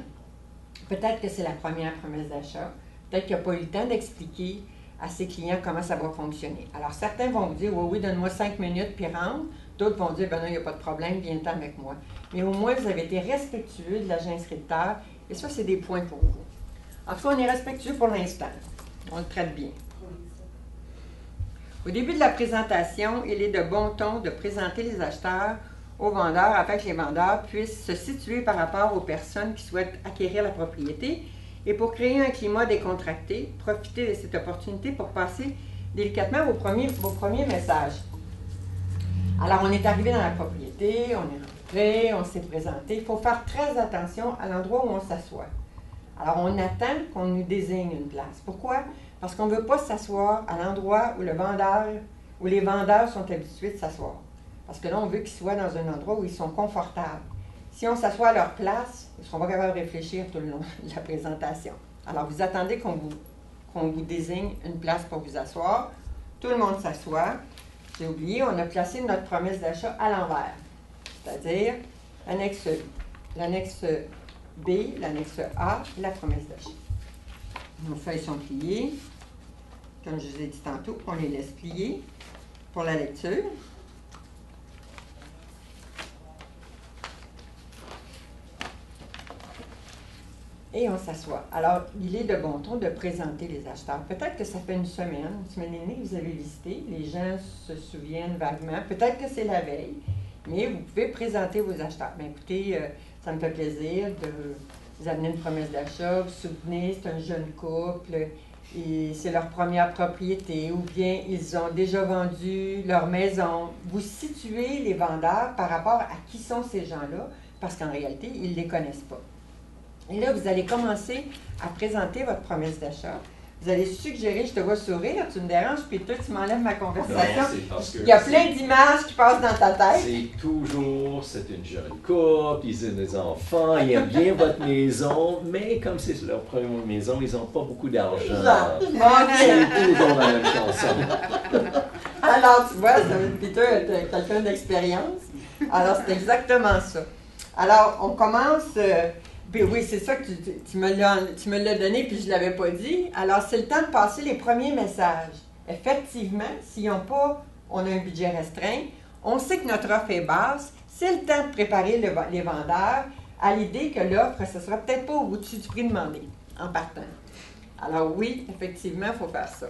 Peut-être que c'est la première promesse d'achat, peut-être qu'il n'a pas eu le temps d'expliquer à ses clients comment ça va fonctionner. Alors, certains vont vous dire, oui, donne-moi 5 minutes, puis rentre. D'autres vont dire, ben non, il n'y a pas de problème, viens-t'en avec moi. Mais au moins, vous avez été respectueux de l'agent inscripteur, et ça, c'est des points pour vous. En tout cas, on est respectueux pour l'instant. On le traite bien. Au début de la présentation, il est de bon ton de présenter les acheteurs aux vendeurs afin que les vendeurs puissent se situer par rapport aux personnes qui souhaitent acquérir la propriété et pour créer un climat décontracté, profitez de cette opportunité pour passer délicatement vos premiers messages. Alors, on est arrivé dans la propriété, on est rentré, on s'est présenté. Il faut faire très attention à l'endroit où on s'assoit. Alors, on attend qu'on nous désigne une place. Pourquoi? Parce qu'on ne veut pas s'asseoir à l'endroit où les vendeurs sont habitués de s'asseoir. Parce que là, on veut qu'ils soient dans un endroit où ils sont confortables. Si on s'assoit à leur place, ils ne seront pas capables de réfléchir tout le long de la présentation. Alors, vous attendez qu'on vous désigne une place pour vous asseoir. Tout le monde s'assoit. J'ai oublié, on a placé notre promesse d'achat à l'envers. C'est-à-dire l'annexe B, l'annexe A, la promesse d'achat. Nos feuilles sont pliées. Comme je vous ai dit tantôt, on les laisse plier pour la lecture. Et on s'assoit. Alors, il est de bon ton de présenter les acheteurs. Peut-être que ça fait une semaine et demie que vous avez visité. Les gens se souviennent vaguement. Peut-être que c'est la veille. Mais vous pouvez présenter vos acheteurs. Bien, écoutez, ça me fait plaisir de vous amener une promesse d'achat. Vous vous souvenez, c'est un jeune couple et c'est leur première propriété. Ou bien, ils ont déjà vendu leur maison. Vous situez les vendeurs par rapport à qui sont ces gens-là, parce qu'en réalité, ils ne les connaissent pas. Et là, vous allez commencer à présenter votre promesse d'achat. Vous allez suggérer, je te vois sourire, tu me déranges, puis toi, tu m'enlèves ma conversation. Non, c'est parce que il y a plein d'images qui passent dans ta tête. C'est une jeune couple, ils ont des enfants, ils aiment bien votre maison, mais comme c'est leur première maison, ils n'ont pas beaucoup d'argent. C'est tout dans la même chanson. Alors, tu vois, Peter est quelqu'un d'expérience. Alors, c'est exactement ça. Alors, on commence... oui, c'est ça que tu me l'as donné, puis je ne l'avais pas dit. Alors, c'est le temps de passer les premiers messages. Effectivement, on a un budget restreint, on sait que notre offre est basse, c'est le temps de préparer les vendeurs à l'idée que l'offre, ce ne sera peut-être pas au-dessus du prix demandé en partant. Alors oui, effectivement, il faut faire ça.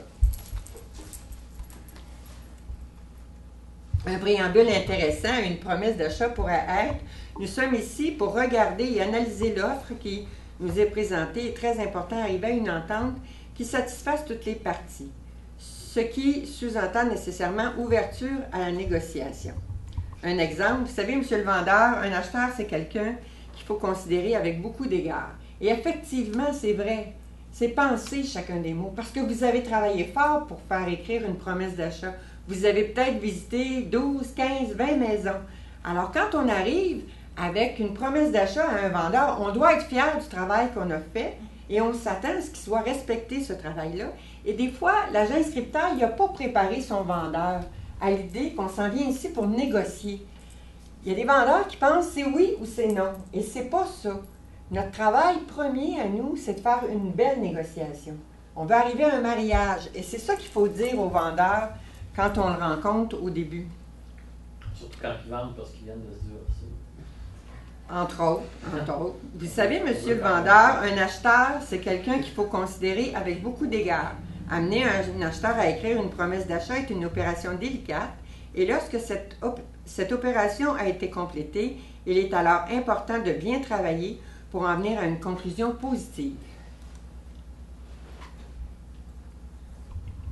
Un préambule intéressant, une promesse d'achat pourrait être: nous sommes ici pour regarder et analyser l'offre qui nous est présentée. Il est très important d'arriver à une entente qui satisfasse toutes les parties, ce qui sous-entend nécessairement ouverture à la négociation. Un exemple, vous savez, monsieur le vendeur, un acheteur, c'est quelqu'un qu'il faut considérer avec beaucoup d'égards. Et effectivement, c'est vrai, c'est penser chacun des mots, parce que vous avez travaillé fort pour faire écrire une promesse d'achat. Vous avez peut-être visité 12, 15, 20 maisons. Alors, quand on arrive avec une promesse d'achat à un vendeur, on doit être fier du travail qu'on a fait et on s'attend à ce qu'il soit respecté, ce travail-là. Et des fois, l'agent scripteur, il n'a pas préparé son vendeur à l'idée qu'on s'en vient ici pour négocier. Il y a des vendeurs qui pensent c'est oui ou c'est non. Et c'est pas ça. Notre travail premier à nous, c'est de faire une belle négociation. On veut arriver à un mariage. Et c'est ça qu'il faut dire aux vendeurs quand on le rencontre au début. Surtout quand ils vendent parce qu'ils viennent de se dire ça. Entre autres. Vous savez, monsieur le vendeur, un acheteur, c'est quelqu'un qu'il faut considérer avec beaucoup d'égards. Amener un acheteur à écrire une promesse d'achat est une opération délicate. Et lorsque cette opération a été complétée, il est alors important de bien travailler pour en venir à une conclusion positive.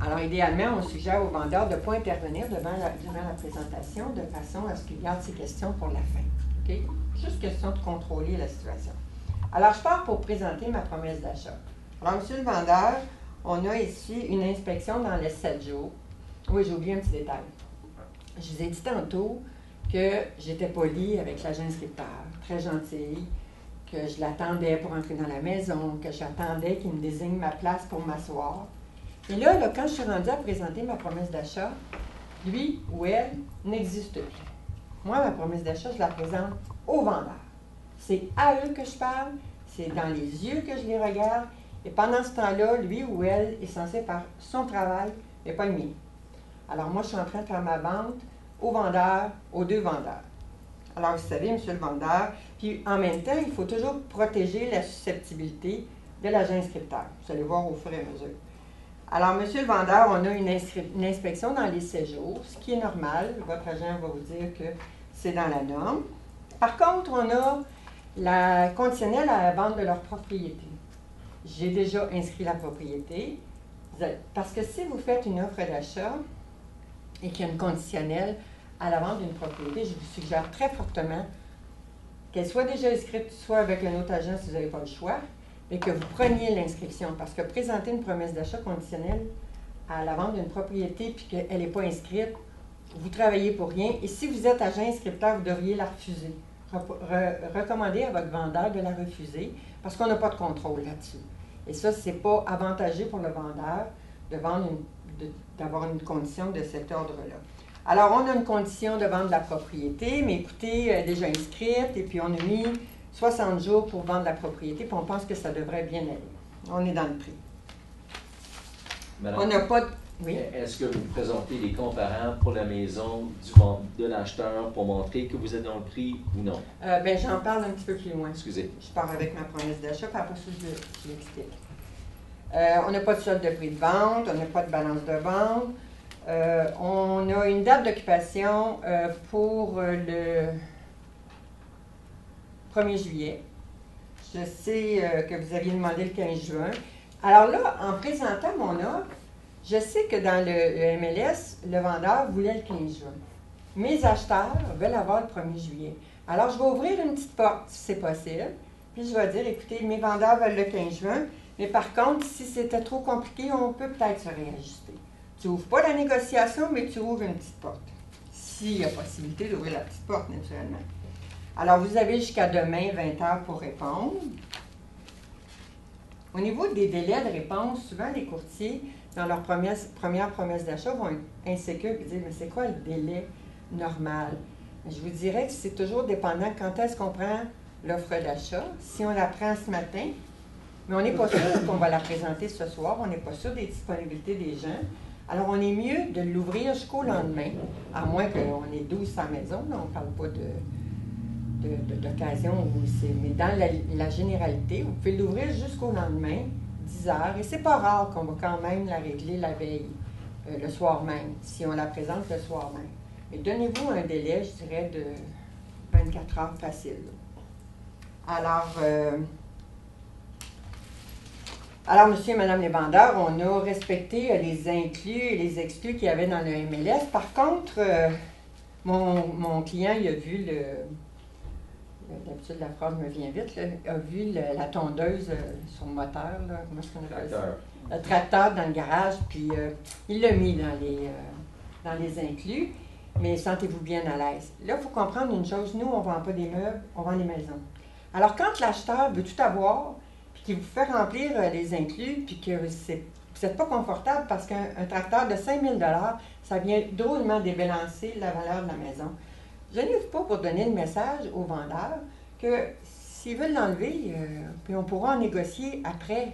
Alors, idéalement, on suggère au vendeur de ne pas intervenir durant la présentation de façon à ce qu'il garde ses questions pour la fin. OK? Juste question de contrôler la situation. Alors, je pars pour présenter ma promesse d'achat. Alors, monsieur le vendeur, on a ici une inspection dans les 7 jours. Oui, j'ai oublié un petit détail. Je vous ai dit tantôt que j'étais polie avec l'agent scripteur, très gentille, que je l'attendais pour entrer dans la maison, que j'attendais qu'il me désigne ma place pour m'asseoir. Et là, quand je suis rendue à présenter ma promesse d'achat, lui ou elle n'existe plus. Moi, ma promesse d'achat, je la présente aux vendeurs. C'est à eux que je parle, c'est dans les yeux que je les regarde, et pendant ce temps-là, lui ou elle est censé faire son travail, mais pas le mien. Alors moi, je suis en train de faire ma vente aux vendeurs, aux 2 vendeurs. Alors, vous savez, monsieur le vendeur, puis en même temps, il faut toujours protéger la susceptibilité de l'agent inscripteur. Vous allez voir au fur et à mesure. Alors, monsieur le vendeur, on a une inspection dans les 7 jours, ce qui est normal. Votre agent va vous dire que c'est dans la norme. Par contre, on a la conditionnelle à la vente de leur propriété. J'ai déjà inscrit la propriété, parce que si vous faites une offre d'achat et qu'il y a une conditionnelle à la vente d'une propriété, je vous suggère très fortement qu'elle soit déjà inscrite, soit avec un autre agent si vous n'avez pas le choix, mais que vous preniez l'inscription. Parce que présenter une promesse d'achat conditionnelle à la vente d'une propriété puis qu'elle n'est pas inscrite, vous travaillez pour rien. Et si vous êtes agent inscripteur, vous devriez la refuser. Recommander à votre vendeur de la refuser parce qu'on n'a pas de contrôle là-dessus. Et ça, ce n'est pas avantageux pour le vendeur d'avoir une condition de cet ordre-là. Alors, on a une condition de vente de la propriété, mais écoutez, elle est déjà inscrite, et puis on a mis 60 jours pour vendre la propriété, puis on pense que ça devrait bien aller. On est dans le prix. Madame, on n'a pas de... Oui. Est-ce que vous présentez les comparants pour la maison de l'acheteur pour montrer que vous êtes dans le prix ou non? Bien, j'en parle un petit peu plus loin. Excusez. Je pars avec ma promesse d'achat, puis après ça, je l'explique. On n'a pas de solde de prix de vente, on n'a pas de balance de vente. On a une date d'occupation pour le 1er juillet. Je sais que vous aviez demandé le 15 juin. Alors là, en présentant mon offre, je sais que dans le MLS, le vendeur voulait le 15 juin. Mes acheteurs veulent avoir le 1er juillet. Alors, je vais ouvrir une petite porte, si c'est possible. Puis, je vais dire, écoutez, mes vendeurs veulent le 15 juin. Mais par contre, si c'était trop compliqué, on peut peut-être se réajuster. Tu n'ouvres pas la négociation, mais tu ouvres une petite porte. S'il y a possibilité d'ouvrir la petite porte, naturellement. Alors, vous avez jusqu'à demain, 20 heures, pour répondre. Au niveau des délais de réponse, souvent les courtiers, dans leur première promesse d'achat, vont être insécures et dire, mais c'est quoi le délai normal? Je vous dirais que c'est toujours dépendant quand est-ce qu'on prend l'offre d'achat. Si on la prend ce matin, mais on n'est pas sûr qu'on va la présenter ce soir, on n'est pas sûr des disponibilités des gens. Alors, on est mieux de l'ouvrir jusqu'au lendemain, à moins qu'on ait 12 à la maison, là, on ne parle pas d'occasion où c'est. Mais dans la généralité, vous pouvez l'ouvrir jusqu'au lendemain, 10 heures, et c'est pas rare qu'on va quand même la régler la veille, le soir même, si on la présente le soir même. Mais donnez-vous un délai, je dirais, de 24 heures facile. Alors, monsieur et madame les vendeurs, on a respecté les inclus et les exclus qu'il y avait dans le MLS. Par contre, mon client, il a vu d'habitude, la phrase me vient vite, là, a vu la tondeuse sur le moteur, là, comment est-ce qu'on appelle ça? Le tracteur dans le garage, puis il l'a mis dans les inclus. Mais sentez-vous bien à l'aise. Là, il faut comprendre une chose, nous, on ne vend pas des meubles, on vend des maisons. Alors, quand l'acheteur veut tout avoir, puis qu'il vous fait remplir les inclus, puis que vous n'êtes pas confortable parce qu'un tracteur de 5 000 $, ça vient drôlement débalancer la valeur de la maison. Je n'ai pas pour donner le message aux vendeurs que s'ils veulent l'enlever, puis on pourra en négocier après.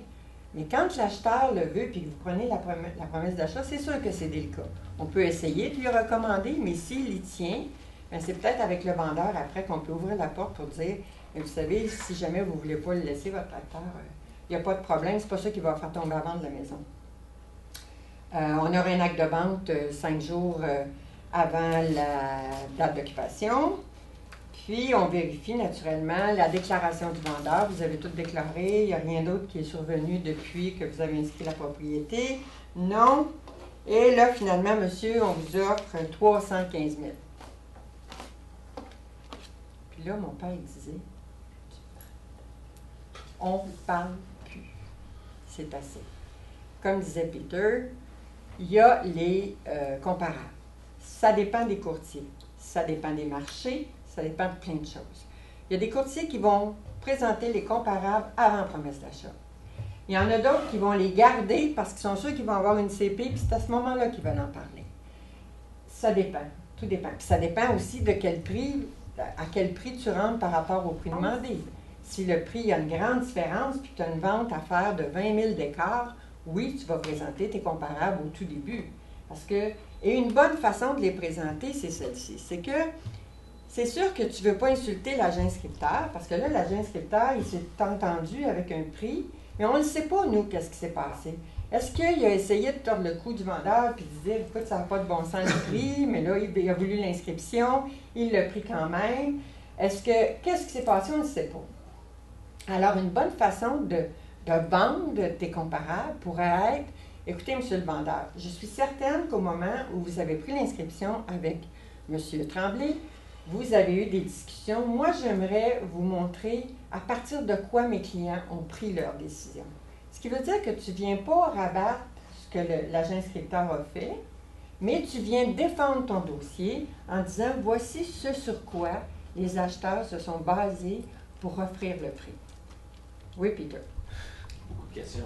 Mais quand l'acheteur le veut, puis que vous prenez la promesse d'achat, c'est sûr que c'est délicat. On peut essayer de lui recommander, mais s'il y tient, bien, c'est peut-être avec le vendeur après qu'on peut ouvrir la porte pour dire, vous savez, si jamais vous ne voulez pas le laisser, votre tracteur, il n'y a pas de problème, c'est pas ça qui va faire tomber la vente de la maison. On aura un acte de vente 5 jours avant la date d'occupation. Puis, on vérifie naturellement la déclaration du vendeur. Vous avez tout déclaré. Il n'y a rien d'autre qui est survenu depuis que vous avez inscrit la propriété. Non. Et là, finalement, monsieur, on vous offre 315 000. Puis là, mon père, il disait, on ne parle plus. C'est assez. Comme disait Peter, il y a les comparables. Ça dépend des courtiers. Ça dépend des marchés. Ça dépend de plein de choses. Il y a des courtiers qui vont présenter les comparables avant promesse d'achat. Il y en a d'autres qui vont les garder parce qu'ils sont sûrs qu'ils vont avoir une CP, puis c'est à ce moment-là qu'ils veulent en parler. Ça dépend. Tout dépend. Puis ça dépend aussi de quel prix, à quel prix tu rentres par rapport au prix demandé. Si le prix, il y a une grande différence, puis tu as une vente à faire de 20 000 d'écart, oui, tu vas présenter tes comparables au tout début. Et une bonne façon de les présenter, c'est celle-ci. C'est que c'est sûr que tu ne veux pas insulter l'agent inscripteur, parce que là, l'agent inscripteur, il s'est entendu avec un prix, mais on ne sait pas, nous, qu'est-ce qui s'est passé. Est-ce qu'il a essayé de tordre le cou du vendeur puis de dire, écoute, ça n'a pas de bon sens le prix, mais là, il a voulu l'inscription, il l'a pris quand même. Qu'est-ce qui s'est passé? On ne sait pas. Alors, une bonne façon de vendre tes comparables pourrait être, écoutez, monsieur le vendeur, je suis certaine qu'au moment où vous avez pris l'inscription avec monsieur Tremblay, vous avez eu des discussions. Moi, j'aimerais vous montrer à partir de quoi mes clients ont pris leur décision. Ce qui veut dire que tu ne viens pas rabattre ce que l'agent inscripteur a fait, mais tu viens défendre ton dossier en disant, voici ce sur quoi les acheteurs se sont basés pour offrir le prix. Oui, Peter. Beaucoup de questions.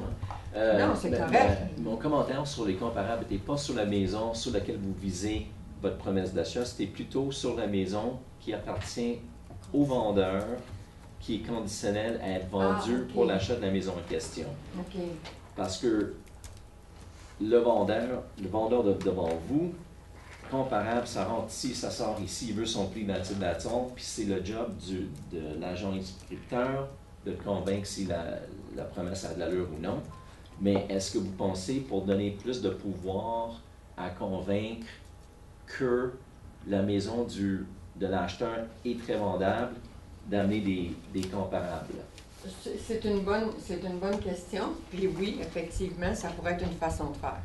Hein? Non, c'est correct. Mon commentaire sur les comparables n'était pas sur la maison sur laquelle vous visez votre promesse d'achat, c'était plutôt sur la maison qui appartient au vendeur, qui est conditionnel à être vendu pour l'achat de la maison en question. Okay. Parce que le vendeur devant vous, comparable, ça rentre ici, ça sort ici, il veut son prix d'attente, puis c'est le job de l'agent inscripteur de convaincre si la promesse a de l'allure ou non. Mais est-ce que vous pensez, pour donner plus de pouvoir à convaincre que la maison de l'acheteur est très vendable, d'amener des comparables? C'est une bonne question. Puis oui, effectivement, ça pourrait être une façon de faire.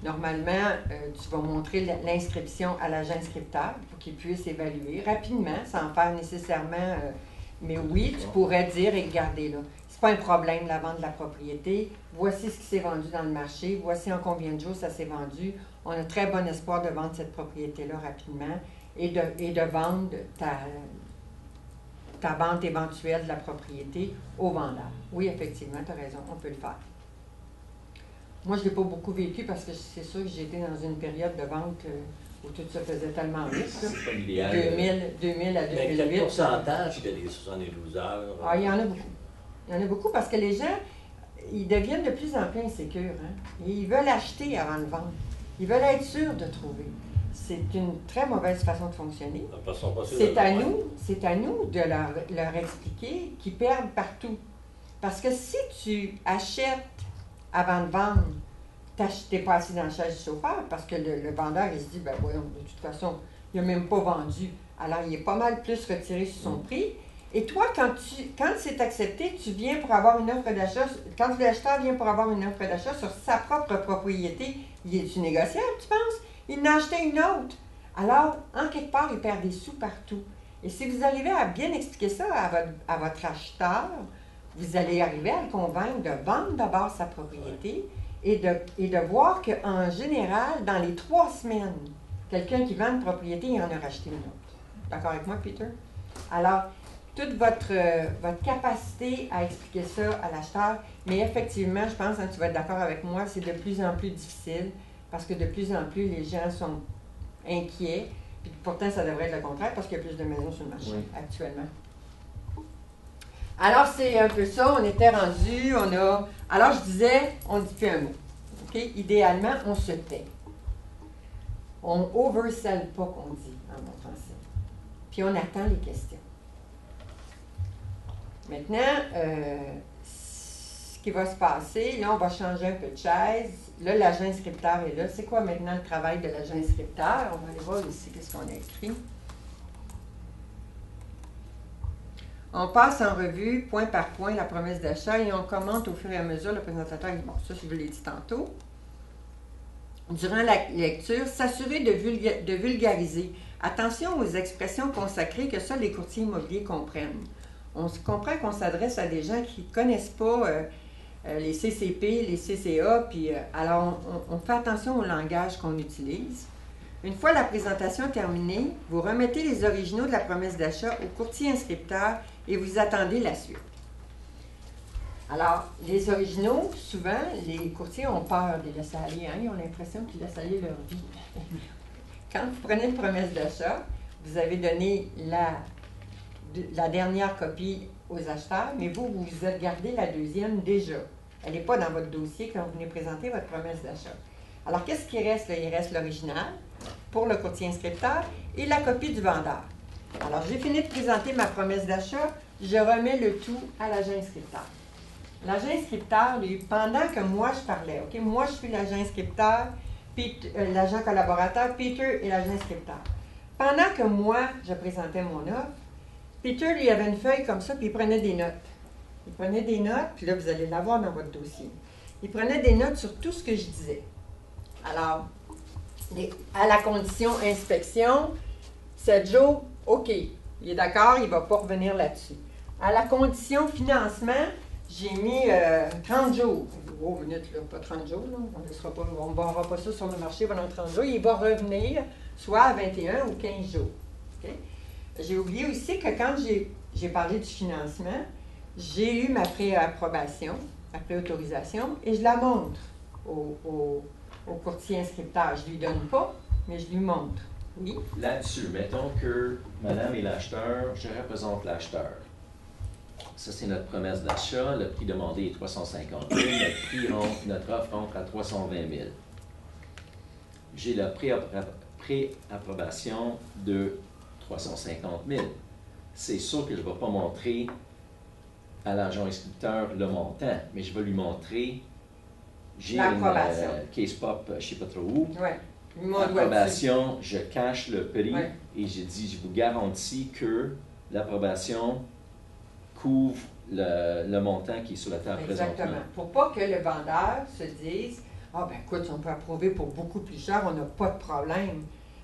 Normalement, tu vas montrer l'inscription à l'agent inscripteur pour qu'il puisse évaluer rapidement, sans faire nécessairement... mais oui, tu pourrais dire, et regardez là, c'est pas un problème la vente de la propriété, voici ce qui s'est vendu dans le marché, voici en combien de jours ça s'est vendu, on a très bon espoir de vendre cette propriété-là rapidement et de vendre ta vente éventuelle de la propriété au vendeur. Oui, effectivement, tu as raison, on peut le faire. Moi, je ne l'ai pas beaucoup vécu parce que c'est sûr que j'étais dans une période de vente où tout ça faisait tellement vite. C'est pas l'idéal. 2000 à 2008. Mais quel pourcentage que des 72 heures? Ah, il y en a beaucoup. Il y en a beaucoup parce que les gens, ils deviennent de plus en plus insécures. Hein? Et ils veulent acheter avant de vendre. Ils veulent être sûrs de trouver. c'est une très mauvaise façon de fonctionner. Parce qu'on passe C'est à nous de leur expliquer qu'ils perdent partout. Parce que si tu achètes avant de vendre, t'es pas assis dans la chaise du chauffeur, parce que le vendeur, il se dit, ben voyons, de toute façon, il n'a même pas vendu. Alors, il est pas mal plus retiré sur son prix. Et toi, quand c'est accepté, tu viens pour avoir une offre d'achat. Quand l'acheteur vient pour avoir une offre d'achat sur sa propre propriété, il est-tu négociable, tu penses? Il en a acheté une autre. Alors, en quelque part, il perd des sous partout. Et si vous arrivez à bien expliquer ça à votre acheteur, vous allez arriver à le convaincre de vendre d'abord sa propriété et de voir qu'en général, dans les 3 semaines, quelqu'un qui vend une propriété, il en a racheté une autre. D'accord avec moi, Peter? Alors, toute votre capacité à expliquer ça à l'acheteur, mais effectivement, je pense, tu vas être d'accord avec moi, c'est de plus en plus difficile parce que de plus en plus, les gens sont inquiets. Puis pourtant, ça devrait être le contraire parce qu'il y a plus de maisons sur le marché actuellement. Alors, c'est un peu ça. On était rendu, Alors, je disais, on ne dit plus un mot. Okay? Idéalement, on se tait. On oversell pas qu'on dit en bon français. Puis on attend les questions. Maintenant, ce qui va se passer, là, on va changer un peu de chaise. Là, l'agent inscripteur est là. C'est quoi maintenant le travail de l'agent inscripteur? On va aller voir ici qu'est-ce qu'on a écrit. On passe en revue, point par point, la promesse d'achat et on commente au fur et à mesure. Le présentateur dit, bon, ça, je vous l'ai dit tantôt. Durant la lecture, s'assurer de vulgariser. Attention aux expressions consacrées que seuls les courtiers immobiliers comprennent. On se comprend qu'on s'adresse à des gens qui ne connaissent pas les CCP, les CCA, puis alors on fait attention au langage qu'on utilise. Une fois la présentation terminée, vous remettez les originaux de la promesse d'achat au courtier inscripteur et vous attendez la suite. Alors, les originaux, souvent, les courtiers ont peur de les laisser aller. Hein? Ils ont l'impression qu'ils laissent aller leur vie. Quand vous prenez une promesse d'achat, vous avez donné la dernière copie aux acheteurs, mais vous êtes gardé la deuxième déjà. Elle n'est pas dans votre dossier quand vous venez présenter votre promesse d'achat. Alors, qu'est-ce qui reste? Là? Il reste l'original pour le courtier inscripteur et la copie du vendeur. Alors, j'ai fini de présenter ma promesse d'achat. Je remets le tout à l'agent inscripteur. L'agent inscripteur, lui, pendant que moi je parlais, OK? Moi, je suis l'agent inscripteur, l'agent collaborateur, Peter est l'agent inscripteur. Pendant que moi, je présentais mon offre, Peter, lui, avait une feuille comme ça, puis il prenait des notes. Il prenait des notes, puis là, vous allez l'avoir dans votre dossier. Il prenait des notes sur tout ce que je disais. Alors, à la condition inspection, 7 jours, OK. Il est d'accord, il ne va pas revenir là-dessus. À la condition financement, j'ai mis 30 jours. Oh, minute, là, pas 30 jours, là. On ne barrera pas ça sur le marché pendant 30 jours. Il va revenir soit à 21 ou 15 jours. Okay? J'ai oublié aussi que quand j'ai parlé du financement, j'ai eu ma préapprobation, ma préautorisation, et je la montre au courtier inscripteur. Je ne lui donne pas, mais je lui montre. Oui? Là-dessus, mettons que madame est l'acheteur, je représente l'acheteur. Ça, c'est notre promesse d'achat. Le prix demandé est 350 000. Notre offre rentre à 320 000. J'ai la préapprobation de 350 000. C'est sûr que je ne vais pas montrer à l'agent inscripteur le montant, mais je vais lui montrer, j'ai une case pop, je ne sais pas trop où, approbation, je cache le prix et je dis, je vous garantis que l'approbation couvre le montant qui est sur la table présentement. Exactement. Pour pas que le vendeur se dise, ah ben écoute, on peut approuver pour beaucoup plus cher, on n'a pas de problème.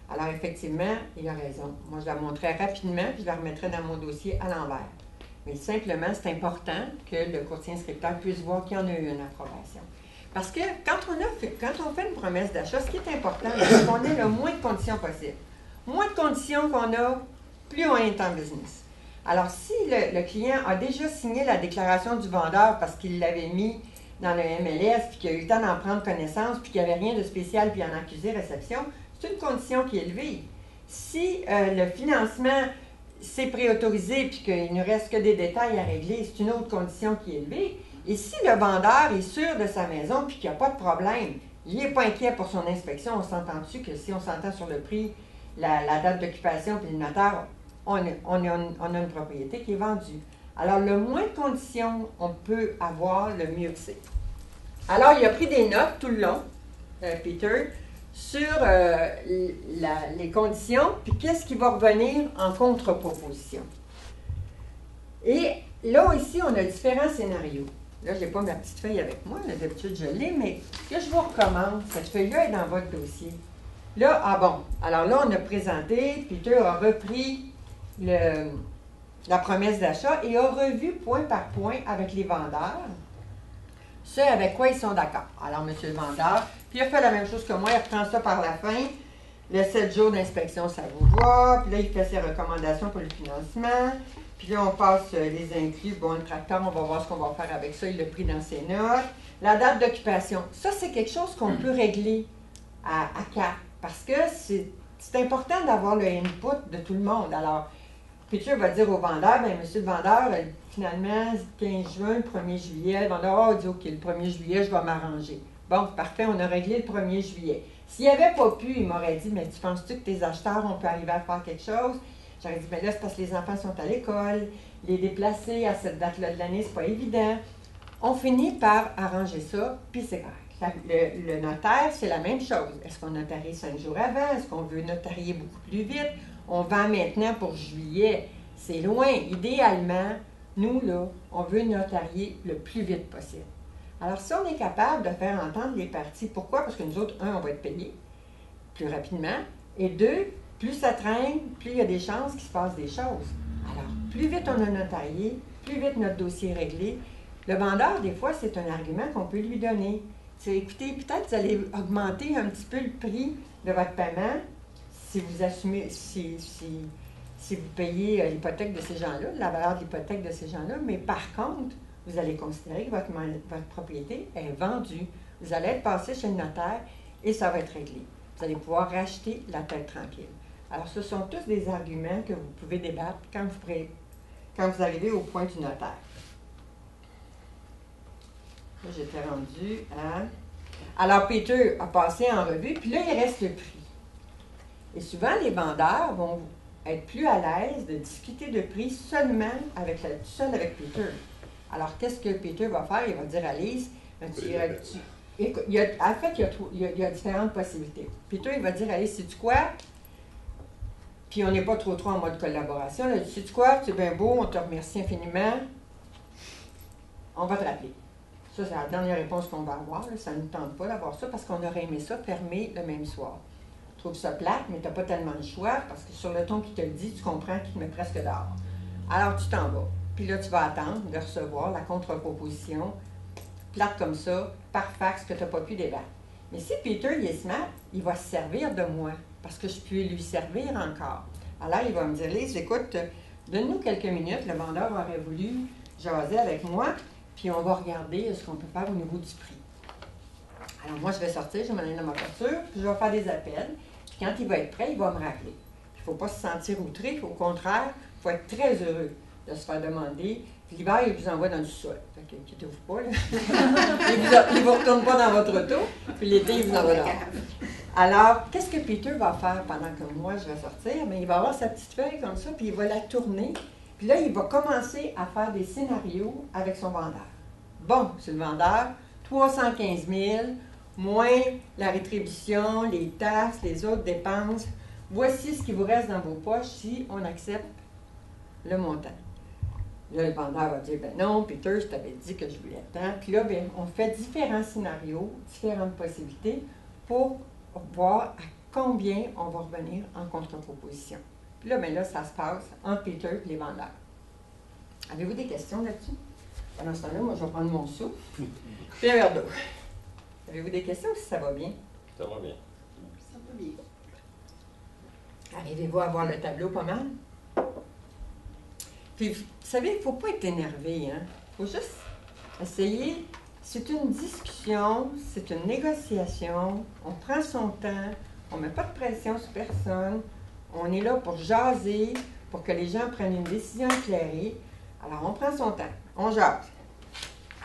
Alors effectivement, il a raison. Moi, je la montrerai rapidement, puis je la remettrai dans mon dossier à l'envers. Mais simplement, c'est important que le courtier inscripteur puisse voir qu'il y en a eu une approbation. Parce que quand on fait une promesse d'achat, ce qui est important, c'est qu'on ait le moins de conditions possible. Moins de conditions qu'on a, plus on est en business. Alors, si le client a déjà signé la déclaration du vendeur parce qu'il l'avait mis dans le MLS, puis qu'il a eu le temps d'en prendre connaissance, puis qu'il n'y avait rien de spécial, puis il en a accusé réception, c'est une condition qui est élevée. Si le financement s'est préautorisé, puis qu'il ne reste que des détails à régler, c'est une autre condition qui est élevée. Et si le vendeur est sûr de sa maison, puis qu'il n'y a pas de problème, Il n'est pas inquiet pour son inspection. On s'entend dessus que si on s'entend sur le prix, la date d'occupation puis le notaire, on a une propriété qui est vendue. Alors, le moins de conditions on peut avoir, le mieux que c'est. Alors, il a pris des notes tout le long, Peter, sur les conditions, puis qu'est-ce qui va revenir en contre-proposition. Et là, ici, on a différents scénarios. Là, je n'ai pas ma petite feuille avec moi, là, d'habitude je l'ai, mais ce que je vous recommande, cette feuille-là est dans votre dossier. Là, ah bon, alors là, on a présenté, Peter a repris la promesse d'achat et a revu point par point avec les vendeurs ce avec quoi ils sont d'accord. Alors, monsieur le vendeur, puis il a fait la même chose que moi, il reprend ça par la fin. Le 7 jours d'inspection, ça vous va. Puis là, il fait ses recommandations pour le financement. Puis là, on passe les inclus. Bon, le tracteur, on va voir ce qu'on va faire avec ça. Il l'a pris dans ses notes. La date d'occupation, ça, c'est quelque chose qu'on peut régler à 4. Parce que c'est important d'avoir le input de tout le monde. Alors, Peter va dire au vendeur, bien, monsieur le vendeur, finalement, 15 juin, 1er juillet, le vendeur dit, OK, le 1er juillet, je vais m'arranger. Bon, parfait, on a réglé le 1er juillet. S'il n'avait pas pu, il m'aurait dit, mais tu penses-tu que tes acheteurs, on peut arriver à faire quelque chose? J'aurais dit, mais là, c'est parce que les enfants sont à l'école, les déplacer à cette date-là de l'année, c'est pas évident. On finit par arranger ça, puis c'est correct. Le notaire, c'est la même chose. Est-ce qu'on notarie 5 jours avant? Est-ce qu'on veut notarier beaucoup plus vite? On vend maintenant pour juillet. C'est loin. Idéalement, nous, là, on veut notarier le plus vite possible. Alors, si on est capable de faire entendre les parties, pourquoi? Parce que nous autres, on va être payés plus rapidement. Et 2, plus ça traîne, plus il y a des chances qu'il se passe des choses. Alors, plus vite on a notarié, plus vite notre dossier est réglé. Le vendeur, des fois, c'est un argument qu'on peut lui donner. C'est, écoutez, peut-être vous allez augmenter un petit peu le prix de votre paiement si vous assumez, si vous payez l'hypothèque de ces gens-là, la valeur de l'hypothèque de ces gens-là, mais par contre, vous allez considérer que votre propriété est vendue. Vous allez être passé chez le notaire et ça va être réglé. Vous allez pouvoir racheter la tête tranquille. Alors, ce sont tous des arguments que vous pouvez débattre quand vous arrivez au point du notaire. Là, j'étais rendue à... Alors, Peter a passé en revue, puis là, il reste le prix. Et souvent, les vendeurs vont être plus à l'aise de discuter de prix seulement avec Peter. Alors, qu'est-ce que Peter va faire? Il va dire à Lise, il y a différentes possibilités. Peter, il va dire à Lise, sais-tu quoi? Puis on n'est pas trop en mode collaboration. Là, sais-tu quoi? C'est bien beau, on te remercie infiniment. On va te rappeler. Ça, c'est la dernière réponse qu'on va avoir. Là. Ça ne nous tente pas d'avoir ça parce qu'on aurait aimé ça fermer le même soir. Tu trouves ça plate, mais tu n'as pas tellement de choix parce que sur le ton qu'il te le dit, tu comprends qu'il te met presque dehors. Alors, tu t'en vas. Puis là, tu vas attendre de recevoir la contre-proposition, plate comme ça, par fax que tu n'as pas pu débattre. Mais si Peter, il est smart, il va se servir de moi parce que je peux lui servir encore. Alors, il va me dire, Lise, écoute, donne-nous quelques minutes. Le vendeur aurait voulu jaser avec moi, puis on va regarder ce qu'on peut faire au niveau du prix. Alors, moi, je vais sortir, je vais m'en aller dans ma voiture, puis je vais faire des appels. Puis quand il va être prêt, il va me rappeler. Il ne faut pas se sentir outré, au contraire, il faut être très heureux de se faire demander. Puis l'hiver, il vous envoie dans le sol. Fait que, inquiétez-vous pas, là. Il ne vous retourne pas dans votre auto, puis l'été, il vous envoie dehors. Alors, qu'est-ce que Peter va faire pendant que moi, je vais sortir? Bien, il va avoir sa petite feuille comme ça, puis il va la tourner. Puis là, il va commencer à faire des scénarios avec son vendeur. Bon, c'est le vendeur, 315 000, moins la rétribution, les taxes, les autres dépenses. Voici ce qui vous reste dans vos poches si on accepte le montant. Là, le vendeur va dire, ben non, Peter, je t'avais dit que je voulais tant. Puis là, bien, on fait différents scénarios, différentes possibilités pour voir à combien on va revenir en contre-proposition. Puis là, bien là, ça se passe entre Peter et les vendeurs. Avez-vous des questions là-dessus? Pendant ce temps-là, moi, je vais prendre mon souffle. Puis un verre d'eau. Avez-vous des questions si ça va bien? Ça va bien. Ça va bien. Arrivez-vous à voir le tableau pas mal? Puis, vous savez, il ne faut pas être énervé, hein? Il faut juste essayer. C'est une discussion, c'est une négociation. On prend son temps, on ne met pas de pression sur personne. On est là pour jaser, pour que les gens prennent une décision éclairée. Alors, on prend son temps, on jase.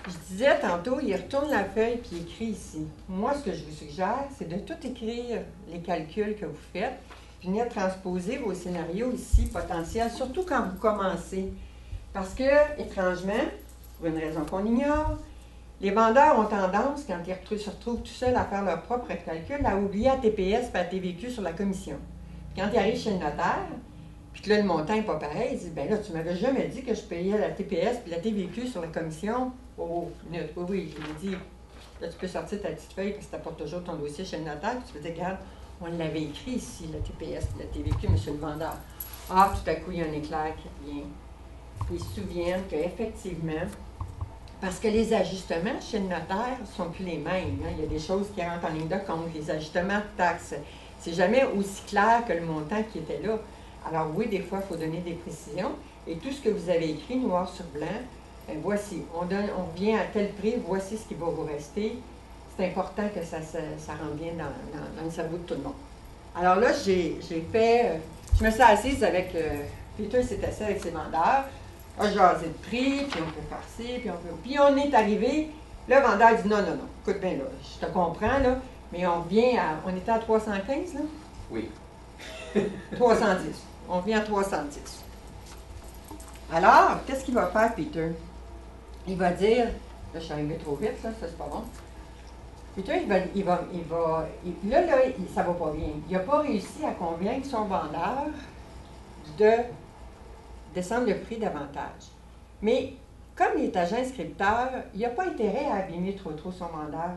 Je disais tantôt, il retourne la feuille puis il écrit ici. Moi, ce que je vous suggère, c'est de tout écrire les calculs que vous faites, puis venir transposer vos scénarios ici potentiels, surtout quand vous commencez. Parce que, étrangement, pour une raison qu'on ignore, les vendeurs ont tendance, quand ils se retrouvent tout seuls à faire leur propre calcul, à oublier la TPS et la TVQ sur la commission. Puis quand ils arrivent chez le notaire, puis que là, le montant n'est pas pareil, ils disent, ben là, tu m'avais jamais dit que je payais la TPS puis la TVQ sur la commission. Oh, minute, oui, je lui ai dit, là, tu peux sortir ta petite feuille parce que tu apportes toujours ton dossier chez le notaire, puis tu peux dire, regarde, on l'avait écrit ici, la TPS puis la TVQ, monsieur le vendeur. Ah, tout à coup, il y a un éclair qui vient. Puis ils se souviennent qu'effectivement, parce que les ajustements chez le notaire ne sont plus les mêmes. Hein. Il y a des choses qui rentrent en ligne de compte, les ajustements de taxes. C'est jamais aussi clair que le montant qui était là. Alors oui, des fois, il faut donner des précisions. Et tout ce que vous avez écrit, noir sur blanc, ben voici, on revient à tel prix, voici ce qui va vous rester. C'est important que ça rentre bien dans le cerveau de tout le monde. Alors là, j'ai fait, je me suis assise avec, Peter s'est assis avec ses vendeurs, a jasé de prix, puis on peut faire ci, puis on est arrivé, le vendeur dit non, écoute bien là, je te comprends là, mais on revient à, on était à 315 là? Oui. 310. On revient à 310. Alors, qu'est-ce qu'il va faire, Peter? Il va dire, là, je suis arrivé trop vite, là, ça c'est pas bon. Peter, ça va pas bien. Il n'a pas réussi à convaincre son vendeur de descendre le prix davantage. Mais, comme il est agent inscripteur, il n'a pas intérêt à abîmer trop son vendeur.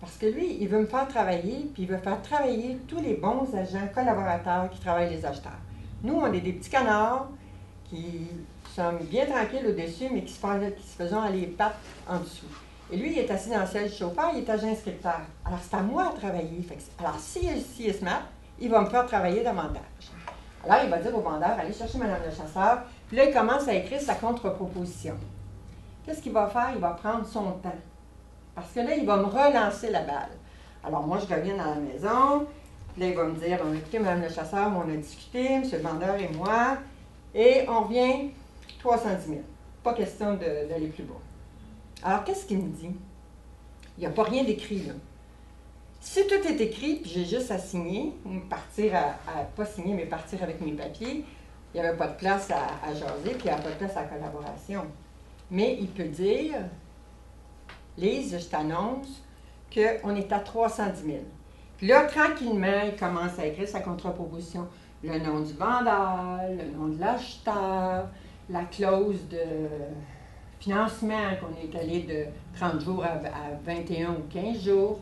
Parce que lui, il veut me faire travailler, puis il veut faire travailler tous les bons agents collaborateurs qui travaillent les acheteurs. Nous, on est des petits canards qui sommes bien tranquilles au-dessus, mais qui se faisons aller les pattes en dessous. Et lui, il est assis dans le siège du chauffeur, il est agent inscripteur. Alors, c'est à moi à travailler. Alors, s'il est smart, il va me faire travailler davantage. Alors, il va dire au vendeur, allez chercher Mme le chasseur. Puis là, il commence à écrire sa contre-proposition. Qu'est-ce qu'il va faire? Il va prendre son temps. Parce que là, il va me relancer la balle. Alors, moi, je reviens dans la maison. Puis là, il va me dire, bon, écoutez, Mme le chasseur, on a discuté, M. le vendeur et moi, et on revient 310 000. Pas question d'aller plus bas. Alors, qu'est-ce qu'il me dit? Il n'y a pas rien d'écrit, là. Si tout est écrit, puis j'ai juste à signer, ou partir pas signer, mais partir avec mes papiers, il n'y avait pas de place à jaser, puis il n'y avait pas de place à la collaboration. Mais il peut dire, Lise, je t'annonce qu'on est à 310 000. Puis là, tranquillement, il commence à écrire sa contre-proposition. Le nom du vendeur, le nom de l'acheteur, la clause de financement, qu'on est allé de 30 jours à 21 ou 15 jours.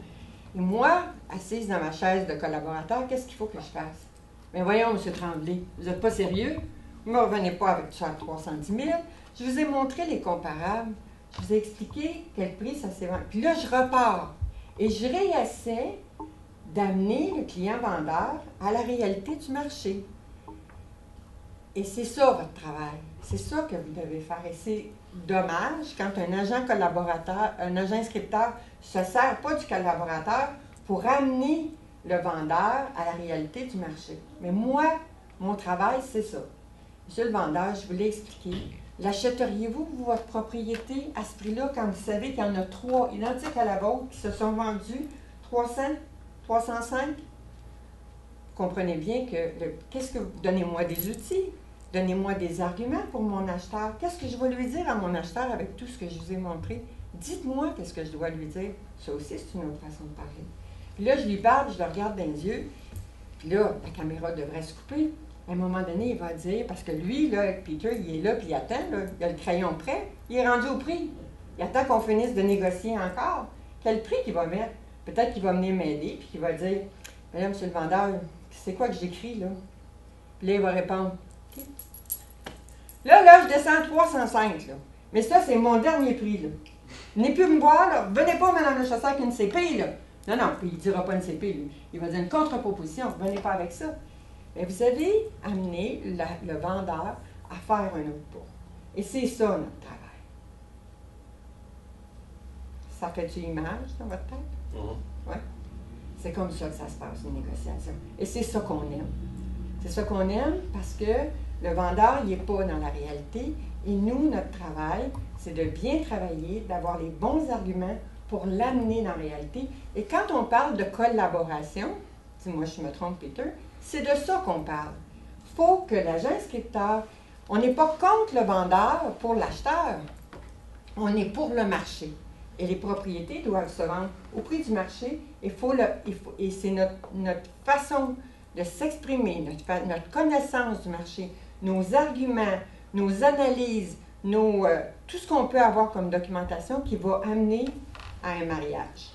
Et moi, assise dans ma chaise de collaborateur, qu'est-ce qu'il faut que je fasse? Bien voyons, M. Tremblay, vous n'êtes pas sérieux? Vous ne me revenez pas avec ça à 310 000. Je vous ai montré les comparables. Je vous ai expliqué quel prix ça s'est vendu. Puis là, je repars. Et je réessaie d'amener le client vendeur à la réalité du marché. Et c'est ça votre travail. C'est ça que vous devez faire. Et c'est dommage quand un agent collaborateur, un agent inscripteur ne se sert pas du collaborateur pour amener le vendeur à la réalité du marché. Mais moi, mon travail, c'est ça. Monsieur le vendeur, je vous l'ai expliqué. L'achèteriez-vous, votre propriété, à ce prix-là, quand vous savez qu'il y en a 3 identiques à la vôtre qui se sont vendus 300, 305? Vous comprenez bien que, donnez-moi des outils, donnez-moi des arguments pour mon acheteur. Qu'est-ce que je vais lui dire à mon acheteur avec tout ce que je vous ai montré? Dites-moi qu'est-ce que je dois lui dire. Ça aussi, c'est une autre façon de parler. Puis là, je lui parle, je le regarde dans les yeux. Puis là, la caméra devrait se couper. À un moment donné, il va dire, parce que lui, là, Peter, il est là, puis il attend, là, il a le crayon prêt, il est rendu au prix. Il attend qu'on finisse de négocier encore. Quel prix qu'il va mettre? Peut-être qu'il va venir m'aider, puis qu'il va dire, mais là, monsieur le vendeur, c'est quoi que j'écris, là? Puis là, il va répondre, OK. Là, je descends à 305, là. Mais ça, c'est mon dernier prix, là. Venez plus me voir, là. Venez pas, madame le chasseur, qu'une CP, là. Non, puis il ne dira pas une CP, lui. Il va dire une contre-proposition. Venez pas avec ça. Mais vous avez amené le vendeur à faire un autre pas. Et c'est ça notre travail. Ça fait-tu image dans votre tête? Oui. C'est comme ça que ça se passe, une négociation. Et c'est ça qu'on aime. C'est ça qu'on aime parce que Le vendeur, il n'est pas dans la réalité. Et nous, notre travail, c'est de bien travailler, d'avoir les bons arguments pour l'amener dans la réalité. Et quand on parle de collaboration, dis-moi je me trompe, Peter, c'est de ça qu'on parle. Il faut que l'agent inscripteur, on n'est pas contre le vendeur pour l'acheteur, on est pour le marché. Et les propriétés doivent se vendre au prix du marché. Et c'est notre façon de s'exprimer, notre connaissance du marché, nos arguments, nos analyses, tout ce qu'on peut avoir comme documentation qui va amener à un mariage.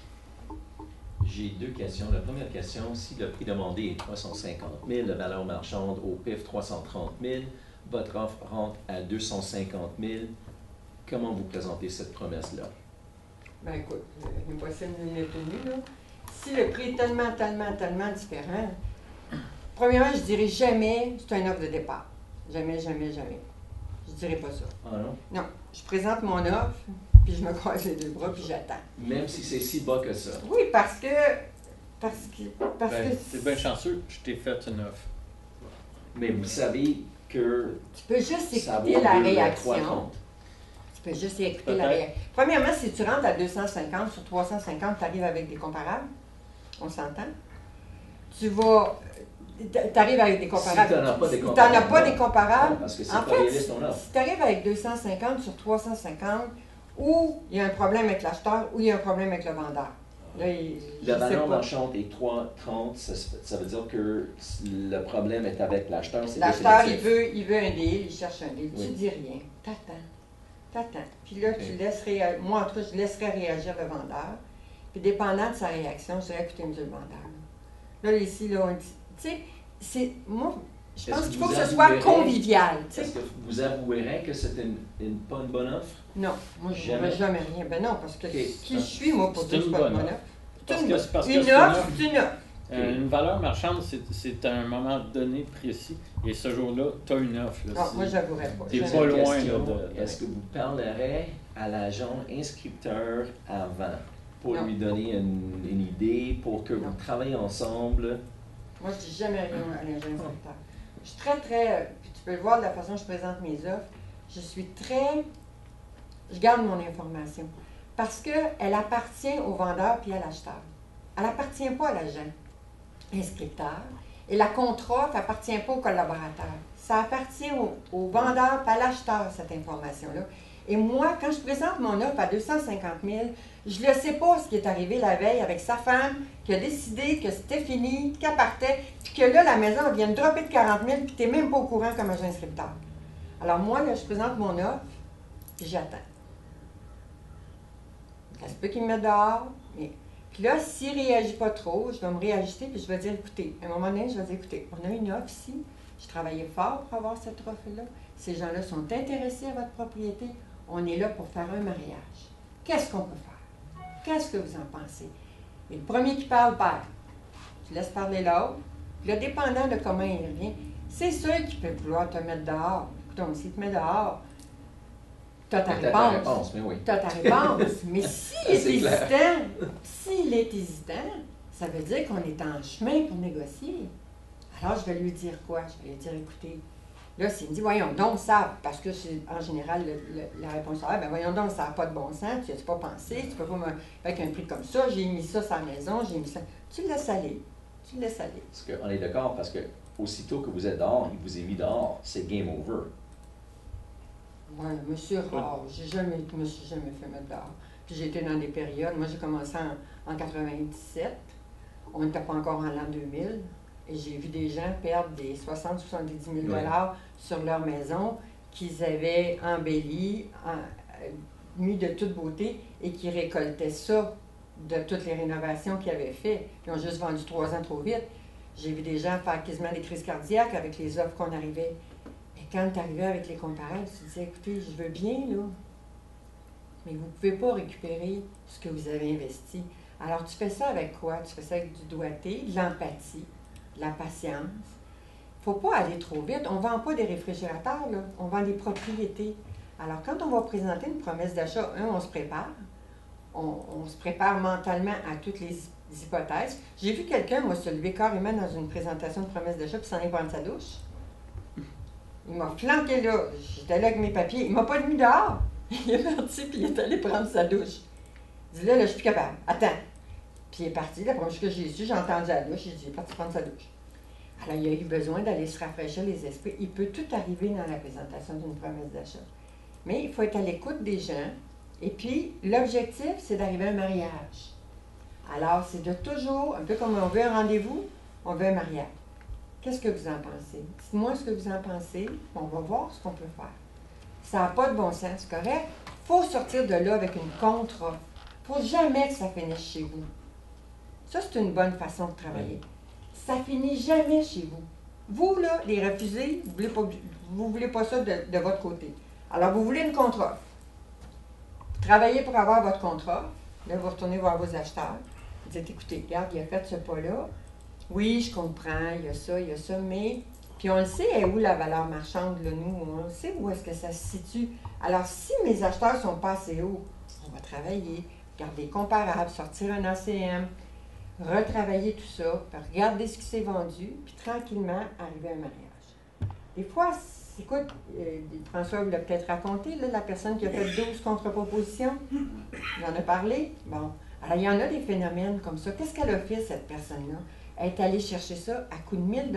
J'ai 2 questions. La première question, si le prix demandé est 350 000, la valeur marchande au PIF 330 000, votre offre rentre à 250 000, comment vous présentez cette promesse-là? Ben écoute, impossible d'une minute et demie, là. Si le prix est tellement différent, premièrement, je dirais jamais c'est une offre de départ. Jamais. Je dirais pas ça. Ah non? Non, je présente mon offre, puis je me croise les 2 bras, puis j'attends. Même si c'est si bas que ça. Oui, parce que C'est bien chanceux, je t'ai fait une offre. Mais vous savez que tu peux juste ça vaut écouter la 2 à réaction. 3,30. Tu peux juste écouter la Peut-être. réaction. Premièrement, si tu rentres à 250 sur 350, tu arrives avec des comparables. On s'entend? Tu arrives avec des comparables. Si tu n'en as pas des Si tu comparables, n'en as pas non. des comparables, Parce que c'est en pas fait, réaliste ton offre. si tu arrives avec 250 sur 350, ou il y a un problème avec l'acheteur, ou il y a un problème avec le vendeur. Là, je La sais valeur pas. marchande est 3,30, ça veut dire que le problème est avec l'acheteur, c'est L'acheteur, définitif. il veut un deal, il cherche un deal. Oui. Tu dis rien. T'attends. Puis là, Ok. tu laisses moi, en tout cas, je laisserais réagir le vendeur. Puis dépendant de sa réaction, je dirais, écoutez, monsieur le vendeur. Là, ici, là, on dit, tu sais, moi, je pense Est-ce que qu'il faut vous que ce soit avouerez- convivial. Tu sais. Est-ce que vous avouerez que c'était pas une bonne offre? Non, moi, je ne Jamais. jamais rien. Ben non, parce que Ok. qui je suis, moi, pour C'est dire que une c'est pas une bonne bonne offre? Parce C'est que une c'est parce que une c'est une offre, offre. c'est une offre. Une valeur marchande, c'est à un moment donné précis. Et ce jour-là, tu as une offre. Là, Non, c'est- moi, j'avouerais pas. T'es Jamais. pas loin, Question, là, de- Est-ce que vous parlerez à l'agent inscripteur avant pour Non. lui donner une idée, pour que Non. vous travaillez ensemble? Moi, je dis jamais rien à l'agent inspecteur. Je suis très, puis tu peux le voir de la façon dont je présente mes offres, je garde mon information. Parce qu'elle appartient au vendeur puis à l'acheteur. Elle n'appartient pas à l'agent inscripteur. Et la contre-offre n'appartient pas au collaborateur. Ça appartient au vendeur et à l'acheteur, cette information-là. Et moi, quand je présente mon offre à 250 000, je ne sais pas ce qui est arrivé la veille avec sa femme, qui a décidé que c'était fini, qu'elle partait, puis que là, la maison elle vient de dropper de 40 000, puis tu n'es même pas au courant comme agent inscripteur. Alors moi, là, je présente mon offre, puis j'attends. Ça se peut qu'il me mette dehors, mais... Puis là, s'il ne réagit pas trop, je vais me réajuster, puis je vais dire, écoutez, à un moment donné, je vais dire, écoutez, on a une offre ici, je travaillais fort pour avoir cette offre-là, ces gens-là sont intéressés à votre propriété, on est là pour faire un mariage. Qu'est-ce qu'on peut faire? Qu'est-ce que vous en pensez? Et le premier qui parle, perd. Tu laisses parler l'autre, puis là, dépendant de comment il revient, c'est sûr qu'il peut vouloir te mettre dehors. Écoute, s'il te met dehors, tu as ta Peut-être la réponse. réponse, mais oui. Tu as ta réponse. Mais s'il est C'est clair. hésitant, ça veut dire qu'on est en chemin pour négocier. Alors, je vais lui dire quoi? Je vais lui dire, écoutez, là, s'il me dit, voyons donc, ça, parce que c'est en général la réponse, ben voyons donc, ça n'a pas de bon sens, tu n'y as pas pensé, tu peux pas me. Avec un prix comme ça, j'ai mis ça sur la maison, j'ai mis ça. Tu le laisses aller. Tu le laisses aller. Parce qu'on est d'accord, parce que aussitôt que vous êtes dehors, il vous est mis dehors, c'est game over. Oui, monsieur rare. Je me suis jamais fait mettre dehors. Puis j'ai été dans des périodes. Moi, j'ai commencé en 97. On n'était pas encore en l'an 2000. Et j'ai vu des gens perdre des 60-70 000 $ sur leur maison qu'ils avaient embellie, mis de toute beauté et qui récoltaient ça de toutes les rénovations qu'ils avaient faites. Ils ont juste vendu 3 ans trop vite. J'ai vu des gens faire quasiment des crises cardiaques avec les offres qu'on arrivait. Et quand tu arrivais avec les comparables, tu disais, écoutez, je veux bien, là, mais vous ne pouvez pas récupérer ce que vous avez investi. Alors, tu fais ça avec quoi? Tu fais ça avec du doigté, de l'empathie, de la patience. Il ne faut pas aller trop vite. On ne vend pas des réfrigérateurs, là. On vend des propriétés. Alors, quand on va présenter une promesse d'achat, on se prépare. On se prépare mentalement à toutes les hypothèses. J'ai vu quelqu'un, moi, se lever carrément dans une présentation de promesse d'achat puis s'en aller prendre sa douche. Il m'a flanqué là. J'étais là avec mes papiers. Il m'a pas mis dehors. Il est parti, puis il est allé prendre sa douche. Il dit là, je suis plus capable. Attends. Puis il est parti. La première chose que j'ai su, j'ai entendu la douche. Il est parti prendre sa douche. Alors, il a eu besoin d'aller se rafraîchir les esprits. Il peut tout arriver dans la présentation d'une promesse d'achat. Mais il faut être à l'écoute des gens. Et puis, l'objectif, c'est d'arriver à un mariage. Alors, c'est de toujours, un peu comme on veut un rendez-vous, on veut un mariage. Qu'est-ce que vous en pensez? Dites-moi ce que vous en pensez. On va voir ce qu'on peut faire. Ça n'a pas de bon sens, c'est correct? Il faut sortir de là avec une contre-offre. Il ne faut jamais que ça finisse chez vous. Ça, c'est une bonne façon de travailler. Ça finit jamais chez vous. Vous, là, les refusés, vous voulez pas ça de votre côté. Alors, vous voulez une contre-offre. Vous travaillez pour avoir votre contrat. Là, vous retournez voir vos acheteurs. Vous dites, écoutez, regarde, il a fait ce pas-là. Oui, je comprends, il y a ça, mais... Puis on le sait, elle est où la valeur marchande, là, nous? On sait où est-ce que ça se situe. Alors, si mes acheteurs ne sont pas assez hauts, on va travailler, regarder comparables, sortir un ACM, retravailler tout ça, puis regarder ce qui s'est vendu, puis tranquillement arriver à un mariage. Des fois, écoute, François vous l'a peut-être raconté, là, la personne qui a fait 12 contre-propositions, il en a parlé. Bon, alors il y en a des phénomènes comme ça. Qu'est-ce qu'elle a fait, cette personne-là? Elle est allée chercher ça à coût de 1000 $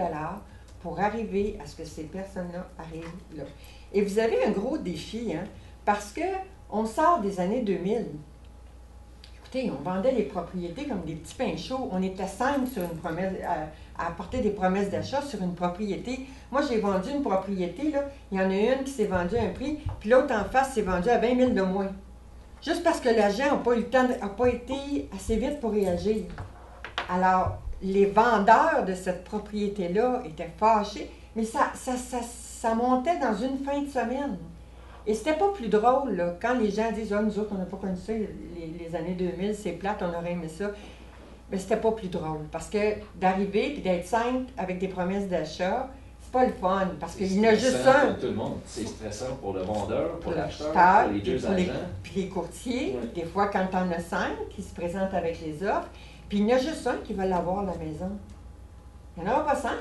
pour arriver à ce que ces personnes-là arrivent là. Et vous avez un gros défi, hein, parce qu'on sort des années 2000. Écoutez, on vendait les propriétés comme des petits pains chauds. On était 5 sur une promesse, à apporter des promesses d'achat sur une propriété. Moi, j'ai vendu une propriété, là. Il y en a une qui s'est vendue à un prix, puis l'autre en face s'est vendue à 20 000 de moins. Juste parce que l'agent n'a pas eu le temps, n'a pas été assez vite pour réagir. Alors, les vendeurs de cette propriété-là étaient fâchés, mais ça montait dans une fin de semaine. Et c'était pas plus drôle, là, quand les gens disent « Ah, nous autres, on n'a pas connu ça, les années 2000, c'est plate, on aurait aimé ça. » Mais c'était pas plus drôle, parce que d'arriver et d'être 5 avec des promesses d'achat, c'est pas le fun, parce qu'il y en a juste un. Pour tout le monde. C'est stressant pour le vendeur, pour l'acheteur, pour pour les deux agents. Puis les courtiers, Ouais. des fois, quand on a 5 qui se présentent avec les offres, puis il y en a juste un qui veut l'avoir à la maison. Il n'y en aura pas 5.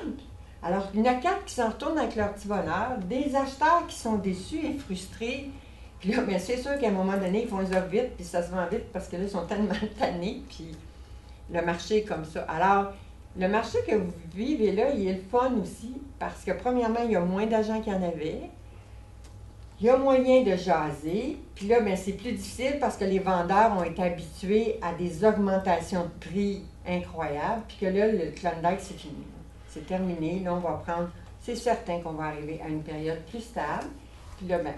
Alors, il y en a 4 qui s'en retournent avec leur petit bonheur, des acheteurs qui sont déçus et frustrés. Puis là, bien, c'est sûr qu'à un moment donné, ils font les offres vite, puis ça se vend vite parce que là, ils sont tellement tannés, puis le marché est comme ça. Alors, le marché que vous vivez là, il est le fun aussi, parce que premièrement, il y a moins d'agents qu'il y en avait. Il y a moyen de jaser. Puis là, bien, c'est plus difficile parce que les vendeurs ont été habitués à des augmentations de prix incroyables. Puis que là, le Klondike, c'est fini. C'est terminé. Là, on va prendre... C'est certain qu'on va arriver à une période plus stable. Puis là, bien,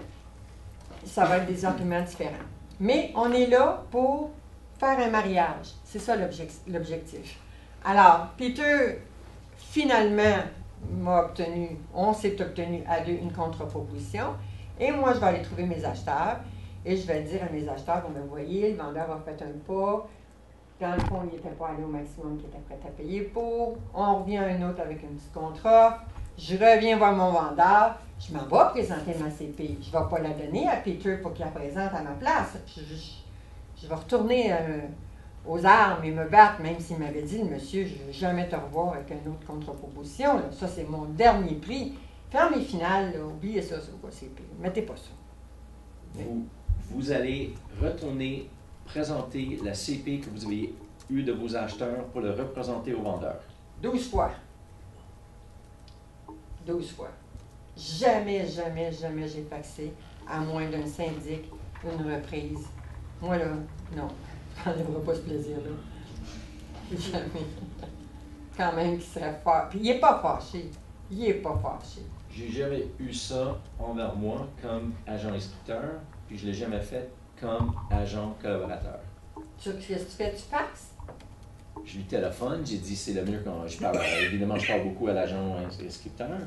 ça va être des arguments différents. Mais on est là pour faire un mariage. C'est ça l'objectif. Alors, Peter, finalement, on s'est obtenu à deux une contre-proposition. Et moi, je vais aller trouver mes acheteurs et je vais dire à mes acheteurs, vous voyez, le vendeur a fait un pas. Dans le fond, il n'était pas allé au maximum qu'il était prêt à payer pour. On revient à un autre avec une petite contre-offre. Je reviens voir mon vendeur. Je m'en vais présenter ma CP. Je ne vais pas la donner à Peter pour qu'il la présente à ma place. Je vais retourner aux armes et me battre, même s'il m'avait dit, le monsieur, je ne veux jamais te revoir avec une autre contre-proposition. Là. Ça, c'est mon dernier prix. Faire mes finales, là, oubliez ça, c'est pire. Mettez pas ça. Vous allez retourner présenter la CP que vous avez eue de vos acheteurs pour le représenter aux vendeurs. 12 fois. 12 fois. Jamais j'ai faxé, à moins d'un syndic, une reprise. Moi, là, non. Je n'enlèverai pas ce plaisir-là. Jamais. Quand même qu'il serait fâché. Puis il n'est pas fâché. Il n'est pas fâché. J'ai jamais eu ça envers moi comme agent instructeur, puis je ne l'ai jamais fait comme agent collaborateur. Qu'est-ce que tu fais? Tu faxes? Je lui téléphone, j'ai dit c'est le mieux quand je parle. Évidemment, je parle beaucoup à l'agent instructeur.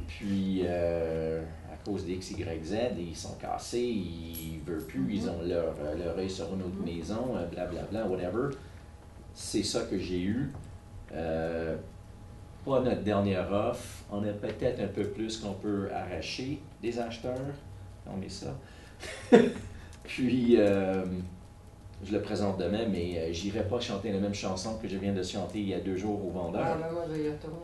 Puis, à cause d'X, Y, Z, ils sont cassés, ils ne veulent plus, ils ont leur œil sur une autre maison, blablabla, whatever. C'est ça que j'ai eu. Pas notre dernière offre. On a peut-être un peu plus qu'on peut arracher des acheteurs. On met ça. Puis, je le présente demain, mais j'irai pas chanter la même chanson que je viens de chanter il y a 2 jours au vendeur. Ah, ben moi, je vais y retourner.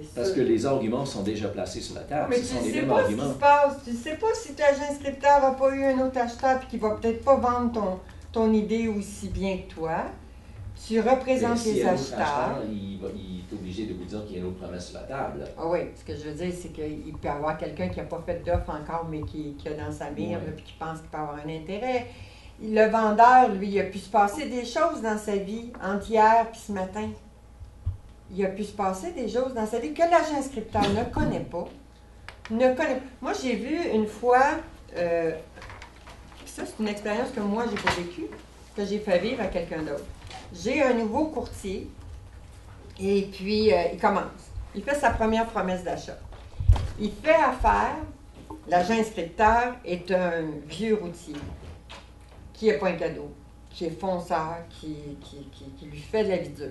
c'est Parce ça. que les arguments sont déjà placés sur la table. Mais Ce tu sont les sais mêmes pas ce arguments. qui se passe. Tu sais pas si ton agent inscripteur n'a pas eu un autre acheteur et qu'il va peut-être pas vendre ton idée aussi bien que toi. Tu Mais représentes s'il y les a un autre acheteurs. acheteur, il est obligé de vous dire qu'il y a une autre promesse sur la table. Ah oui, ce que je veux dire, c'est qu'il peut y avoir quelqu'un qui n'a pas fait d'offre encore, mais qui a dans sa mire, Ouais. là, puis qui pense qu'il peut avoir un intérêt. Le vendeur, lui, il a pu se passer des choses dans sa vie, entre hier et ce matin. Il a pu se passer des choses dans sa vie que l'agent inscripteur ne connaît pas. Moi, j'ai vu une fois, ça c'est une expérience que moi, j'ai pas vécue, que j'ai fait vivre à quelqu'un d'autre. J'ai un nouveau courtier, et puis il commence. Il fait sa première promesse d'achat. Il fait affaire, l'agent inscripteur est un vieux routier qui n'est pas un cadeau, qui est fonceur, qui lui fait de la vie dure.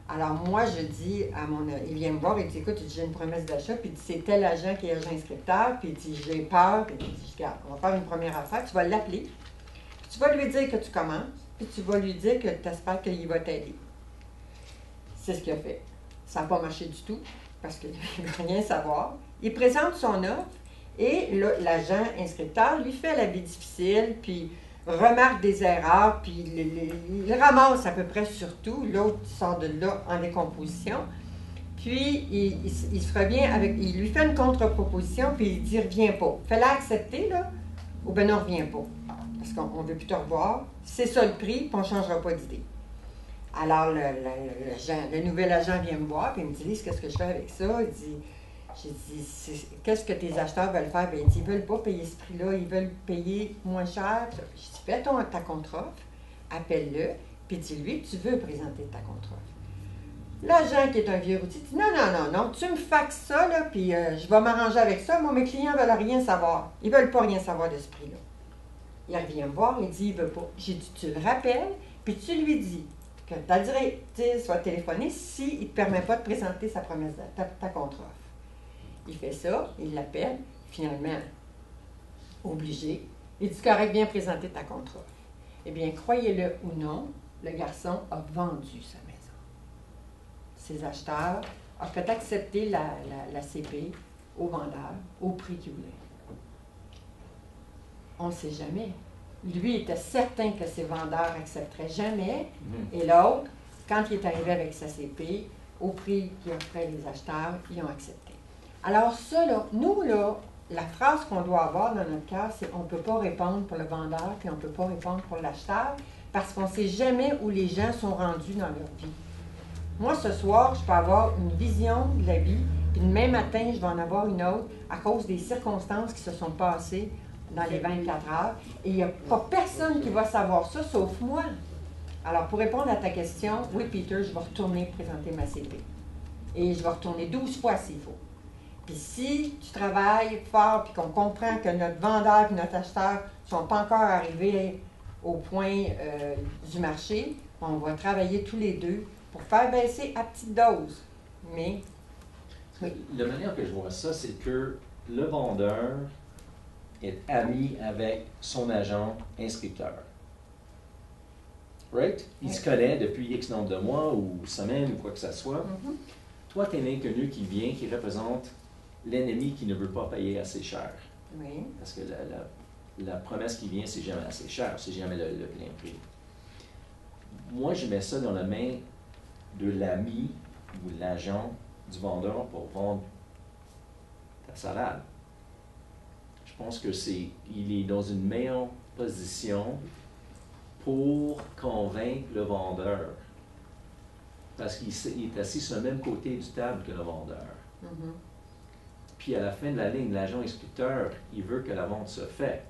Alors moi, je dis à il vient me voir et dit, écoute, j'ai une promesse d'achat, puis il dit, c'est tel agent qui est agent inscripteur, puis il dit, j'ai peur, puis il dit, regarde, on va faire une première affaire, tu vas l'appeler, puis tu vas lui dire que tu commences, puis tu vas lui dire que tu espères qu'il va t'aider. C'est ce qu'il a fait. Ça n'a pas marché du tout, parce qu'il ne veut rien savoir. Il présente son offre, et là, l'agent inscripteur lui fait la vie difficile, puis remarque des erreurs, puis il ramasse à peu près sur tout. L'autre sort de là en décomposition. Puis, il se revient avec... Il lui fait une contre-proposition, puis il dit « Reviens pas. Fais-la accepter, là, ou ben non, reviens pas. Parce qu'on ne veut plus te revoir. C'est ça le prix, puis on ne changera pas d'idée. » Alors, le nouvel agent vient me voir, puis il me dit « Lise, qu'est-ce que je fais avec ça? » Il dit... J'ai dit, qu'est-ce que tes acheteurs veulent faire? Bien, il dit, ils ne veulent pas payer ce prix-là, ils veulent payer moins cher. J'ai dit, fais ta contre-offre, appelle-le, puis dis-lui que tu veux présenter ta contre-offre. L'agent qui est un vieux routier dit, non, tu me faxes ça, là, puis je vais m'arranger avec ça. Moi, mes clients ne veulent rien savoir. Ils ne veulent pas rien savoir de ce prix-là. Il revient me voir, il dit, il ne veut pas. J'ai dit, tu le rappelles, puis tu lui dis que ta directrice va téléphoner s'il ne te permet pas de présenter sa promesse, ta contre-offre. Il fait ça, il l'appelle, finalement, obligé. Il dit, correct, viens présenter ta contre-offre. Eh bien, croyez-le ou non, le garçon a vendu sa maison. Ses acheteurs ont fait accepter la CP au vendeur au prix qu'il voulait. On ne sait jamais. Lui était certain que ses vendeurs n'accepteraient jamais, et l'autre, quand il est arrivé avec sa CP, au prix qu'il offrait les acheteurs, ils ont accepté. Alors ça, là, nous, là, la phrase qu'on doit avoir dans notre cœur, c'est on ne peut pas répondre pour le vendeur, puis on ne peut pas répondre pour l'acheteur, parce qu'on ne sait jamais où les gens sont rendus dans leur vie. Moi, ce soir, je peux avoir une vision de la vie, puis demain matin, je vais en avoir une autre à cause des circonstances qui se sont passées dans les 24 heures. Et il n'y a pas personne qui va savoir ça, sauf moi. Alors, pour répondre à ta question, oui, Peter, je vais retourner présenter ma CP. Et je vais retourner 12 fois s'il faut. Puis si tu travailles fort puis qu'on comprend que notre vendeur et notre acheteur ne sont pas encore arrivés au point du marché, on va travailler tous les deux pour faire baisser à petite dose. Mais, oui. La manière que je vois ça, c'est que le vendeur est ami avec son agent inscripteur. Right? Il se connaît depuis X nombre de mois ou semaines ou quoi que ce soit. Mm-hmm. Toi, tu es un inconnu qui vient, qui représente l'ennemi qui ne veut pas payer assez cher. Oui. Parce que la promesse qui vient, c'est jamais assez cher, c'est jamais le plein prix. Moi, je mets ça dans la main de l'ami ou l'agent du vendeur pour vendre ta salade. Je pense que il est dans une meilleure position pour convaincre le vendeur. Parce qu'il est assis sur le même côté du table que le vendeur. Mm-hmm. Puis à la fin de la ligne, l'agent inscripteur, il veut que la vente se fait.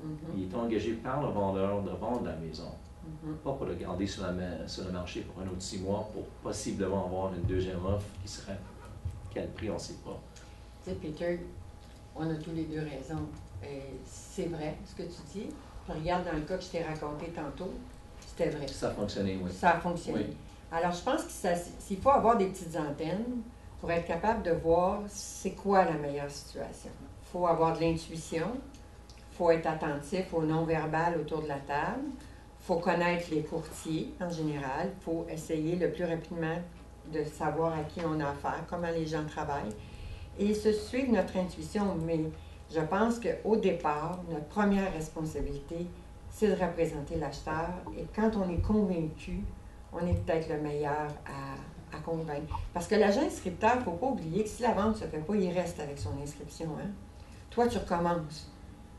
Mm-hmm. Il est engagé par le vendeur de vendre la maison. Mm-hmm. Pas pour le garder sur le marché pour un autre 6 mois, pour possiblement avoir une deuxième offre qui serait quel prix, on ne sait pas. Tu sais, Peter, on a tous les deux raison. C'est vrai ce que tu dis. Je regarde dans le cas que je t'ai raconté tantôt, c'était vrai. Ça a fonctionné, oui. Ça a fonctionné. Oui. Alors, je pense qu'il faut avoir des petites antennes pour être capable de voir c'est quoi la meilleure situation. Il faut avoir de l'intuition, il faut être attentif au non-verbal autour de la table, il faut connaître les courtiers en général, il faut essayer le plus rapidement de savoir à qui on a affaire, comment les gens travaillent, et se suivre notre intuition. Mais je pense qu'au départ, notre première responsabilité, c'est de représenter l'acheteur. Et quand on est convaincu, on est peut-être le meilleur à convaincre. Parce que l'agent inscripteur, il ne faut pas oublier que si la vente ne se fait pas, il reste avec son inscription. Hein? Toi, tu recommences.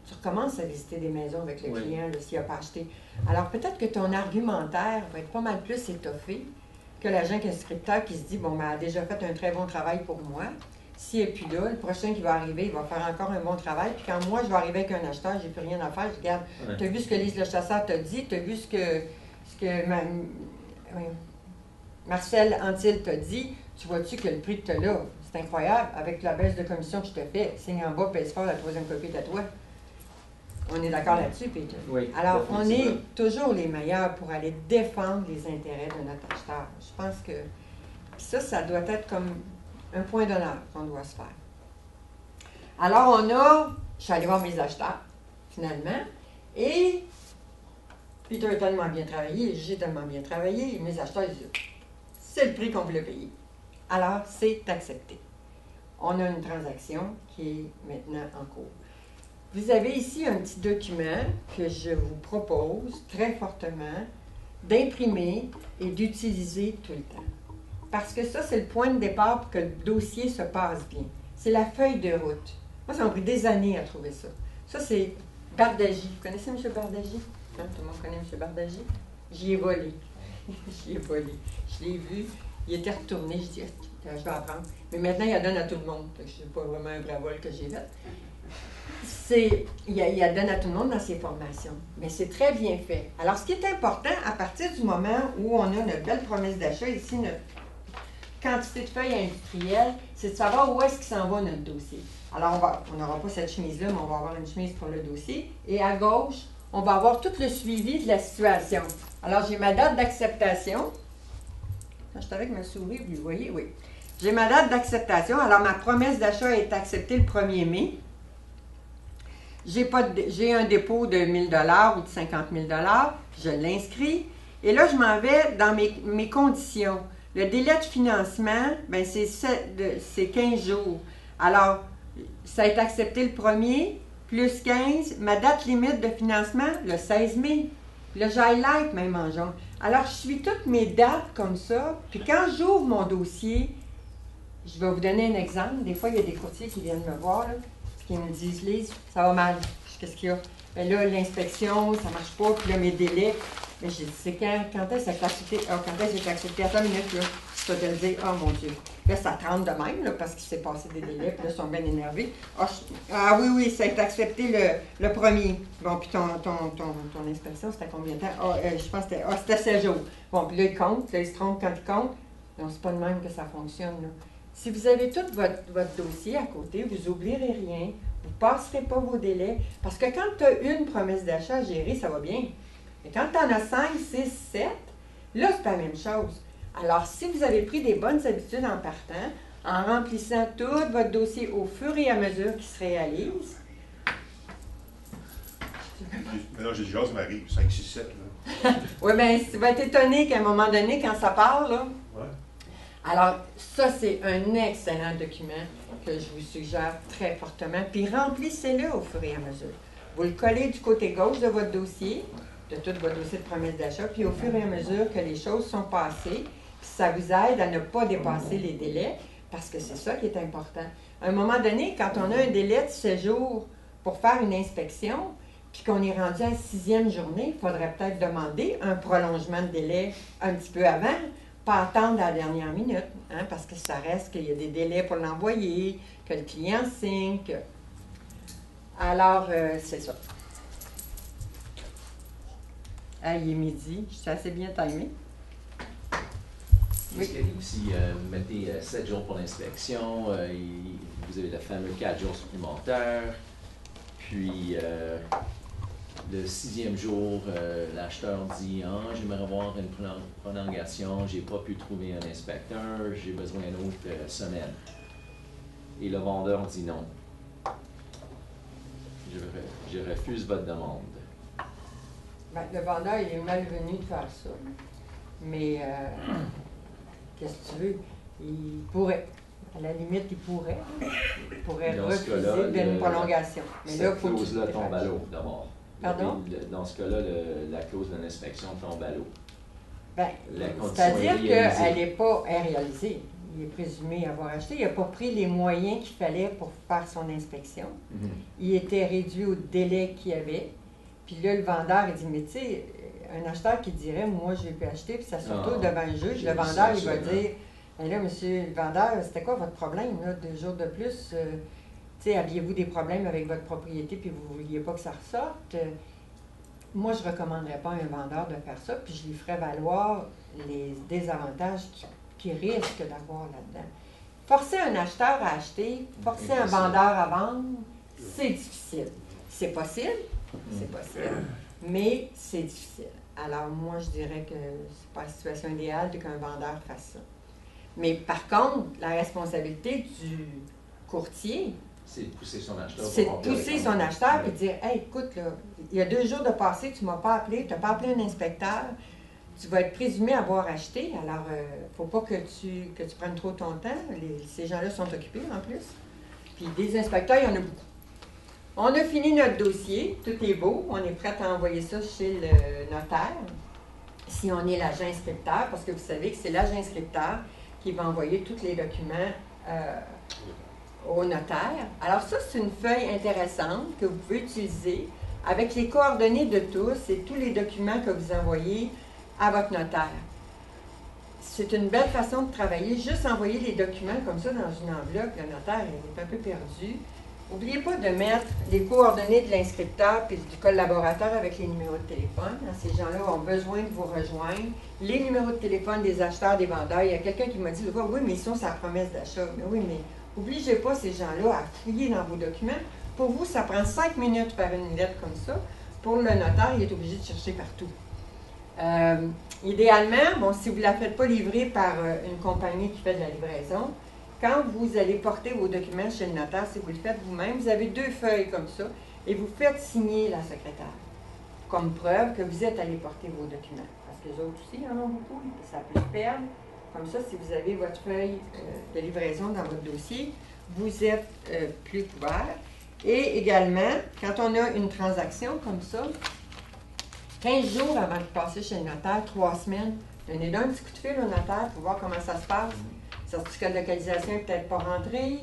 Tu recommences à visiter des maisons avec le client s'il n'a pas acheté. Alors peut-être que ton argumentaire va être pas mal plus étoffé que l'agent inscripteur qui se dit, bon, ben, elle a déjà fait un très bon travail pour moi. S'il n'est plus là, le prochain qui va arriver, il va faire encore un bon travail. Puis quand moi, je vais arriver avec un acheteur, j'ai plus rien à faire, je regarde, tu as vu ce que Lise le chasseur t'a dit, tu as vu ce que Marcel Antille t'a dit, tu vois-tu que le prix que tu as là, c'est incroyable, avec la baisse de commission que je te fais, signe en bas, pèse fort, la troisième copie est à toi. On est d'accord là-dessus, Peter? Oui. Alors, on est toujours les meilleurs pour aller défendre les intérêts de notre acheteur. Je pense que ça doit être comme un point d'honneur qu'on doit se faire. Alors, je suis allée voir mes acheteurs, finalement, et Peter a tellement bien travaillé, j'ai tellement bien travaillé, mes acheteurs disent, c'est le prix qu'on voulait payer. Alors, c'est accepté. On a une transaction qui est maintenant en cours. Vous avez ici un petit document que je vous propose très fortement d'imprimer et d'utiliser tout le temps. Parce que ça, c'est le point de départ pour que le dossier se passe bien. C'est la feuille de route. Moi, ça m'a pris des années à trouver ça. Ça, c'est Bardagy. Vous connaissez M. Bardagy? Hein, tout le monde connaît M. Bardagy? J'y ai volé. J'y ai volé. Je l'ai vu. Il était retourné. Je dis, je vais apprendre. Mais maintenant, il la donne à tout le monde. Je ne sais pas vraiment un vrai vol que j'ai fait. Il la donne à tout le monde dans ses formations. Mais c'est très bien fait. Alors, ce qui est important, à partir du moment où on a notre belle promesse d'achat, ici, notre quantité de feuilles industrielles, c'est de savoir où est-ce qu'il s'en va notre dossier. Alors, on n'aura pas cette chemise-là, mais on va avoir une chemise pour le dossier. Et à gauche, on va avoir tout le suivi de la situation. Alors, j'ai ma date d'acceptation. Je suis avec ma souris, vous le voyez, oui. J'ai ma date d'acceptation. Alors, ma promesse d'achat est acceptée le 1er mai. J'ai un dépôt de 1 000 $ ou de 50 000 $. Je l'inscris. Et là, je m'en vais dans mes conditions. Le délai de financement, ben, c'est 15 jours. Alors, ça a été accepté le 1er, plus 15. Ma date limite de financement, le 16 mai. Là, j'highlight même en jaune. Alors, je suis toutes mes dates comme ça. Puis quand j'ouvre mon dossier, je vais vous donner un exemple. Des fois, il y a des courtiers qui viennent me voir, là, qui me disent, Lise, ça va mal. Qu'est-ce qu'il y a? Ben là, l'inspection, ça marche pas. Puis là, mes délais. Mais j'ai dit, c'est quand est-ce que c'est accepté? Quand est-ce que c'est accepté? Attends une minute, là. Je vais te le dire, oh mon Dieu. Là, ça tremble de même, là, parce qu'il s'est passé des délais, puis là, ils sont bien énervés. Oui, ça a été accepté le 1er. Bon, puis ton inspection, c'était combien de temps? Je pense que c'était 7 jours. Bon, puis là, ils comptent, là, ils se trompent quand ils comptent. Non, c'est pas de même que ça fonctionne, là. Si vous avez tout votre dossier à côté, vous n'oublierez rien, vous ne passerez pas vos délais, parce que quand tu as une promesse d'achat à gérer, ça va bien. Mais quand tu en as 5, 6, 7, là, c'est la même chose. Alors, si vous avez pris des bonnes habitudes en partant, en remplissant tout votre dossier au fur et à mesure qu'il se réalise. Mais non, j'ai déjà, ça m'arrive, 5, 6, 7. Oui, bien, tu vas être étonné qu'à un moment donné, quand ça part, là. Ouais. Alors, ça, c'est un excellent document que je vous suggère très fortement. Puis, remplissez-le au fur et à mesure. Vous le collez du côté gauche de votre dossier, de tout votre dossier de promesse d'achat, puis au fur et à mesure que les choses sont passées, ça vous aide à ne pas dépasser les délais, parce que c'est ça qui est important. À un moment donné, quand on a un délai de 7 jours pour faire une inspection, puis qu'on est rendu à la 6e journée, il faudrait peut-être demander un prolongement de délai un petit peu avant, pas attendre à la dernière minute, hein, parce que ça reste qu'il y a des délais pour l'envoyer, que le client signe, que... Alors, c'est ça. Ah, il est midi, je suis assez bien timée. Oui. Aussi, mettez 7 jours pour l'inspection, vous avez le fameux 4 jours supplémentaires, puis le 6e jour, l'acheteur dit « Ah, j'aimerais avoir une prolongation, j'ai pas pu trouver un inspecteur, j'ai besoin d'une autre semaine. » Et le vendeur dit « Non, je refuse votre demande. » Ben, le vendeur, il est malvenu de faire ça. Mais qu'est-ce que tu veux? Il pourrait. À la limite, il pourrait. Il pourrait Dans ce refuser cas-là, une prolongation. Mais là, cette faut qu'il clause-là se tombe à dépêche. l'eau, d'abord. Pardon? Dans ce cas-là, la clause de l'inspection tombe à l'eau. Ben, La condition c'est-à-dire est réalisée. qu'elle n'est pas réalisée. Il est présumé avoir acheté. Il n'a pas pris les moyens qu'il fallait pour faire son inspection. Mhm. Il était réduit au délai qu'il y avait. Puis là, le vendeur, il dit, mais tu sais, un acheteur qui dirait, moi, je l'ai pu acheter, puis ça surtout Ah, devant un juge, j'ai le vu vendeur, ça, il va absolument. dire, mais là, monsieur le vendeur, c'était quoi votre problème, là, 2 jours de plus? Tu sais, aviez-vous des problèmes avec votre propriété, puis vous ne vouliez pas que ça ressorte? Moi, je ne recommanderais pas à un vendeur de faire ça, puis je lui ferais valoir les désavantages qu'il risque d'avoir là-dedans. Forcer un acheteur à acheter, forcer un Impossible. vendeur à vendre, c'est difficile. C'est possible, mais c'est difficile. Alors, moi, je dirais que c'est pas la situation idéale de qu'un vendeur fasse ça. Mais par contre, la responsabilité du courtier, C'est de pousser son acheteur. c'est de pour remplir pousser les son commandes. acheteur et Ouais. dire, hey, écoute, là, il y a 2 jours de passé, tu ne m'as pas appelé, tu n'as pas appelé un inspecteur, tu vas être présumé avoir acheté, alors il ne faut pas que tu prennes trop ton temps. Ces gens-là sont occupés en plus. Puis des inspecteurs, il y en a beaucoup. On a fini notre dossier, tout est beau, on est prêt à envoyer ça chez le notaire, si on est l'agent inscripteur, parce que vous savez que c'est l'agent inscripteur qui va envoyer tous les documents au notaire. Alors ça, c'est une feuille intéressante que vous pouvez utiliser avec les coordonnées de tous et tous les documents que vous envoyez à votre notaire. C'est une belle façon de travailler, juste envoyer les documents comme ça dans une enveloppe, le notaire est un peu perdu. N'oubliez pas de mettre les coordonnées de l'inscripteur et du collaborateur avec les numéros de téléphone. Ces gens-là ont besoin de vous rejoindre. Les numéros de téléphone des acheteurs, des vendeurs. Il y a quelqu'un qui m'a dit, oui, mais ils sont sa promesse d'achat. Mais oui, mais n'obligez pas ces gens-là à fouiller dans vos documents. Pour vous, ça prend 5 minutes faire une lettre comme ça. Pour le notaire, il est obligé de chercher partout. Idéalement, bon, si vous ne la faites pas livrer par une compagnie qui fait de la livraison, quand vous allez porter vos documents chez le notaire, si vous le faites vous-même, vous avez 2 feuilles comme ça et vous faites signer la secrétaire comme preuve que vous êtes allé porter vos documents. Parce que les autres aussi en ont beaucoup, ça peut se perdre. Comme ça, si vous avez votre feuille de livraison dans votre dossier, vous êtes plus couvert. Et également, quand on a une transaction comme ça, 15 jours avant de passer chez le notaire, 3 semaines, donnez donc un petit coup de fil au notaire pour voir comment ça se passe. Le certificat de localisation n'est peut-être pas rentré.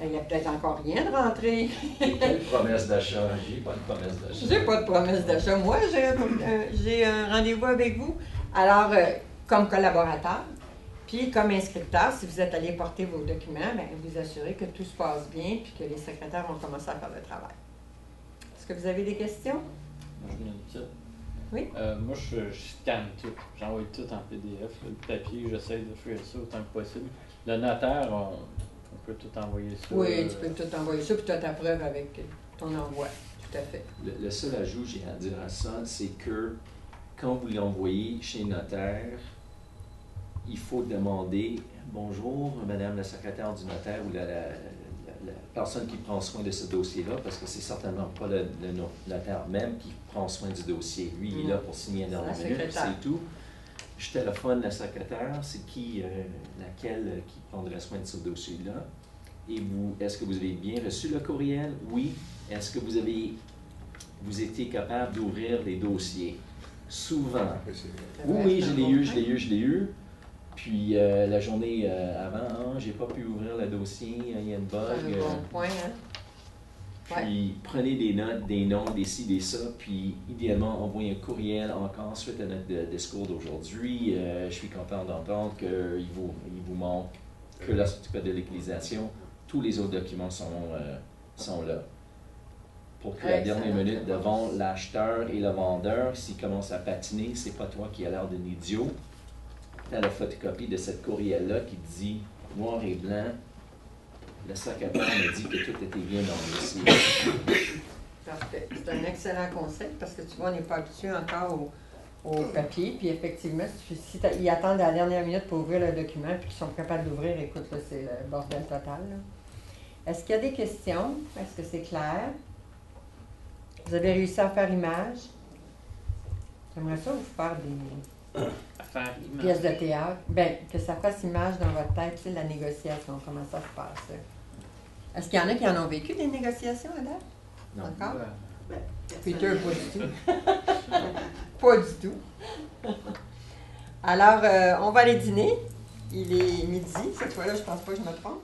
Il n'y a peut-être encore rien de rentré. Quelle promesse d'achat? J'ai pas de promesse d'achat. J'ai pas de promesse d'achat. Moi, j'ai un rendez-vous avec vous. Alors, comme collaborateur, puis comme inscripteur, si vous êtes allé porter vos documents, bien, vous assurez que tout se passe bien puis que les secrétaires vont commencer à faire le travail. Est-ce que vous avez des questions? Moi, je me dis ça. Oui. Moi, je scanne tout. J'envoie tout en PDF. Le papier, j'essaie de faire ça autant que possible. Le notaire, on peut tout envoyer ça. Oui, tu peux tout envoyer ça, puis tu as ta preuve avec ton envoi. Tout à fait. Le seul ajout que j'ai à dire à ça, c'est que quand vous l'envoyez chez le notaire, il faut demander « Bonjour, Madame la secrétaire du notaire » ou la personne qui prend soin de ce dossier-là, parce que c'est certainement pas le notaire même qui prend soin du dossier. Lui, il est là pour signer dans la minute, c'est tout. Je téléphone la secrétaire, c'est qui, laquelle qui prendrait soin de ce dossier-là. Et vous, est-ce que vous avez bien reçu le courriel? Oui. Est-ce que vous étiez capable d'ouvrir les dossiers? Souvent. Oui, je l'ai eu. Puis la journée avant, j'ai pas pu ouvrir le dossier, il y a une bug. C'est un bon point, hein? Puis prenez des notes, des noms, des ci, des ça, puis idéalement envoyez un courriel encore suite à notre discours d'aujourd'hui. Je suis content d'entendre qu'il vous manque que la certificat de localisation. Tous les autres documents sont là. Pour que la dernière minute devant l'acheteur et le vendeur, s'il commence à patiner, c'est pas toi qui as l'air d'un idiot. Tu as la photocopie de cette courriel-là qui dit noir et blanc. Le secrétaire m'a dit que tout était bien dans le dossier. Parfait. C'est un excellent conseil parce que tu vois, on n'est pas habitué encore au papier. Puis effectivement, si ils attendent à la dernière minute pour ouvrir le document puis qu'ils sont capables d'ouvrir, écoute, là, c'est le bordel total. Est-ce qu'il y a des questions? Est-ce que c'est clair? Vous avez réussi à faire image? J'aimerais ça vous faire À faire image. pièce de théâtre. Ben, que ça fasse image dans votre tête, tu sais, la négociation, comment ça se passe. Est-ce qu'il y en a qui en ont vécu des négociations à date? Non. Encore? Ouais. Peter, pas du tout. Pas du tout. Alors, on va aller dîner. Il est midi, cette fois-là, je pense pas que je me trompe.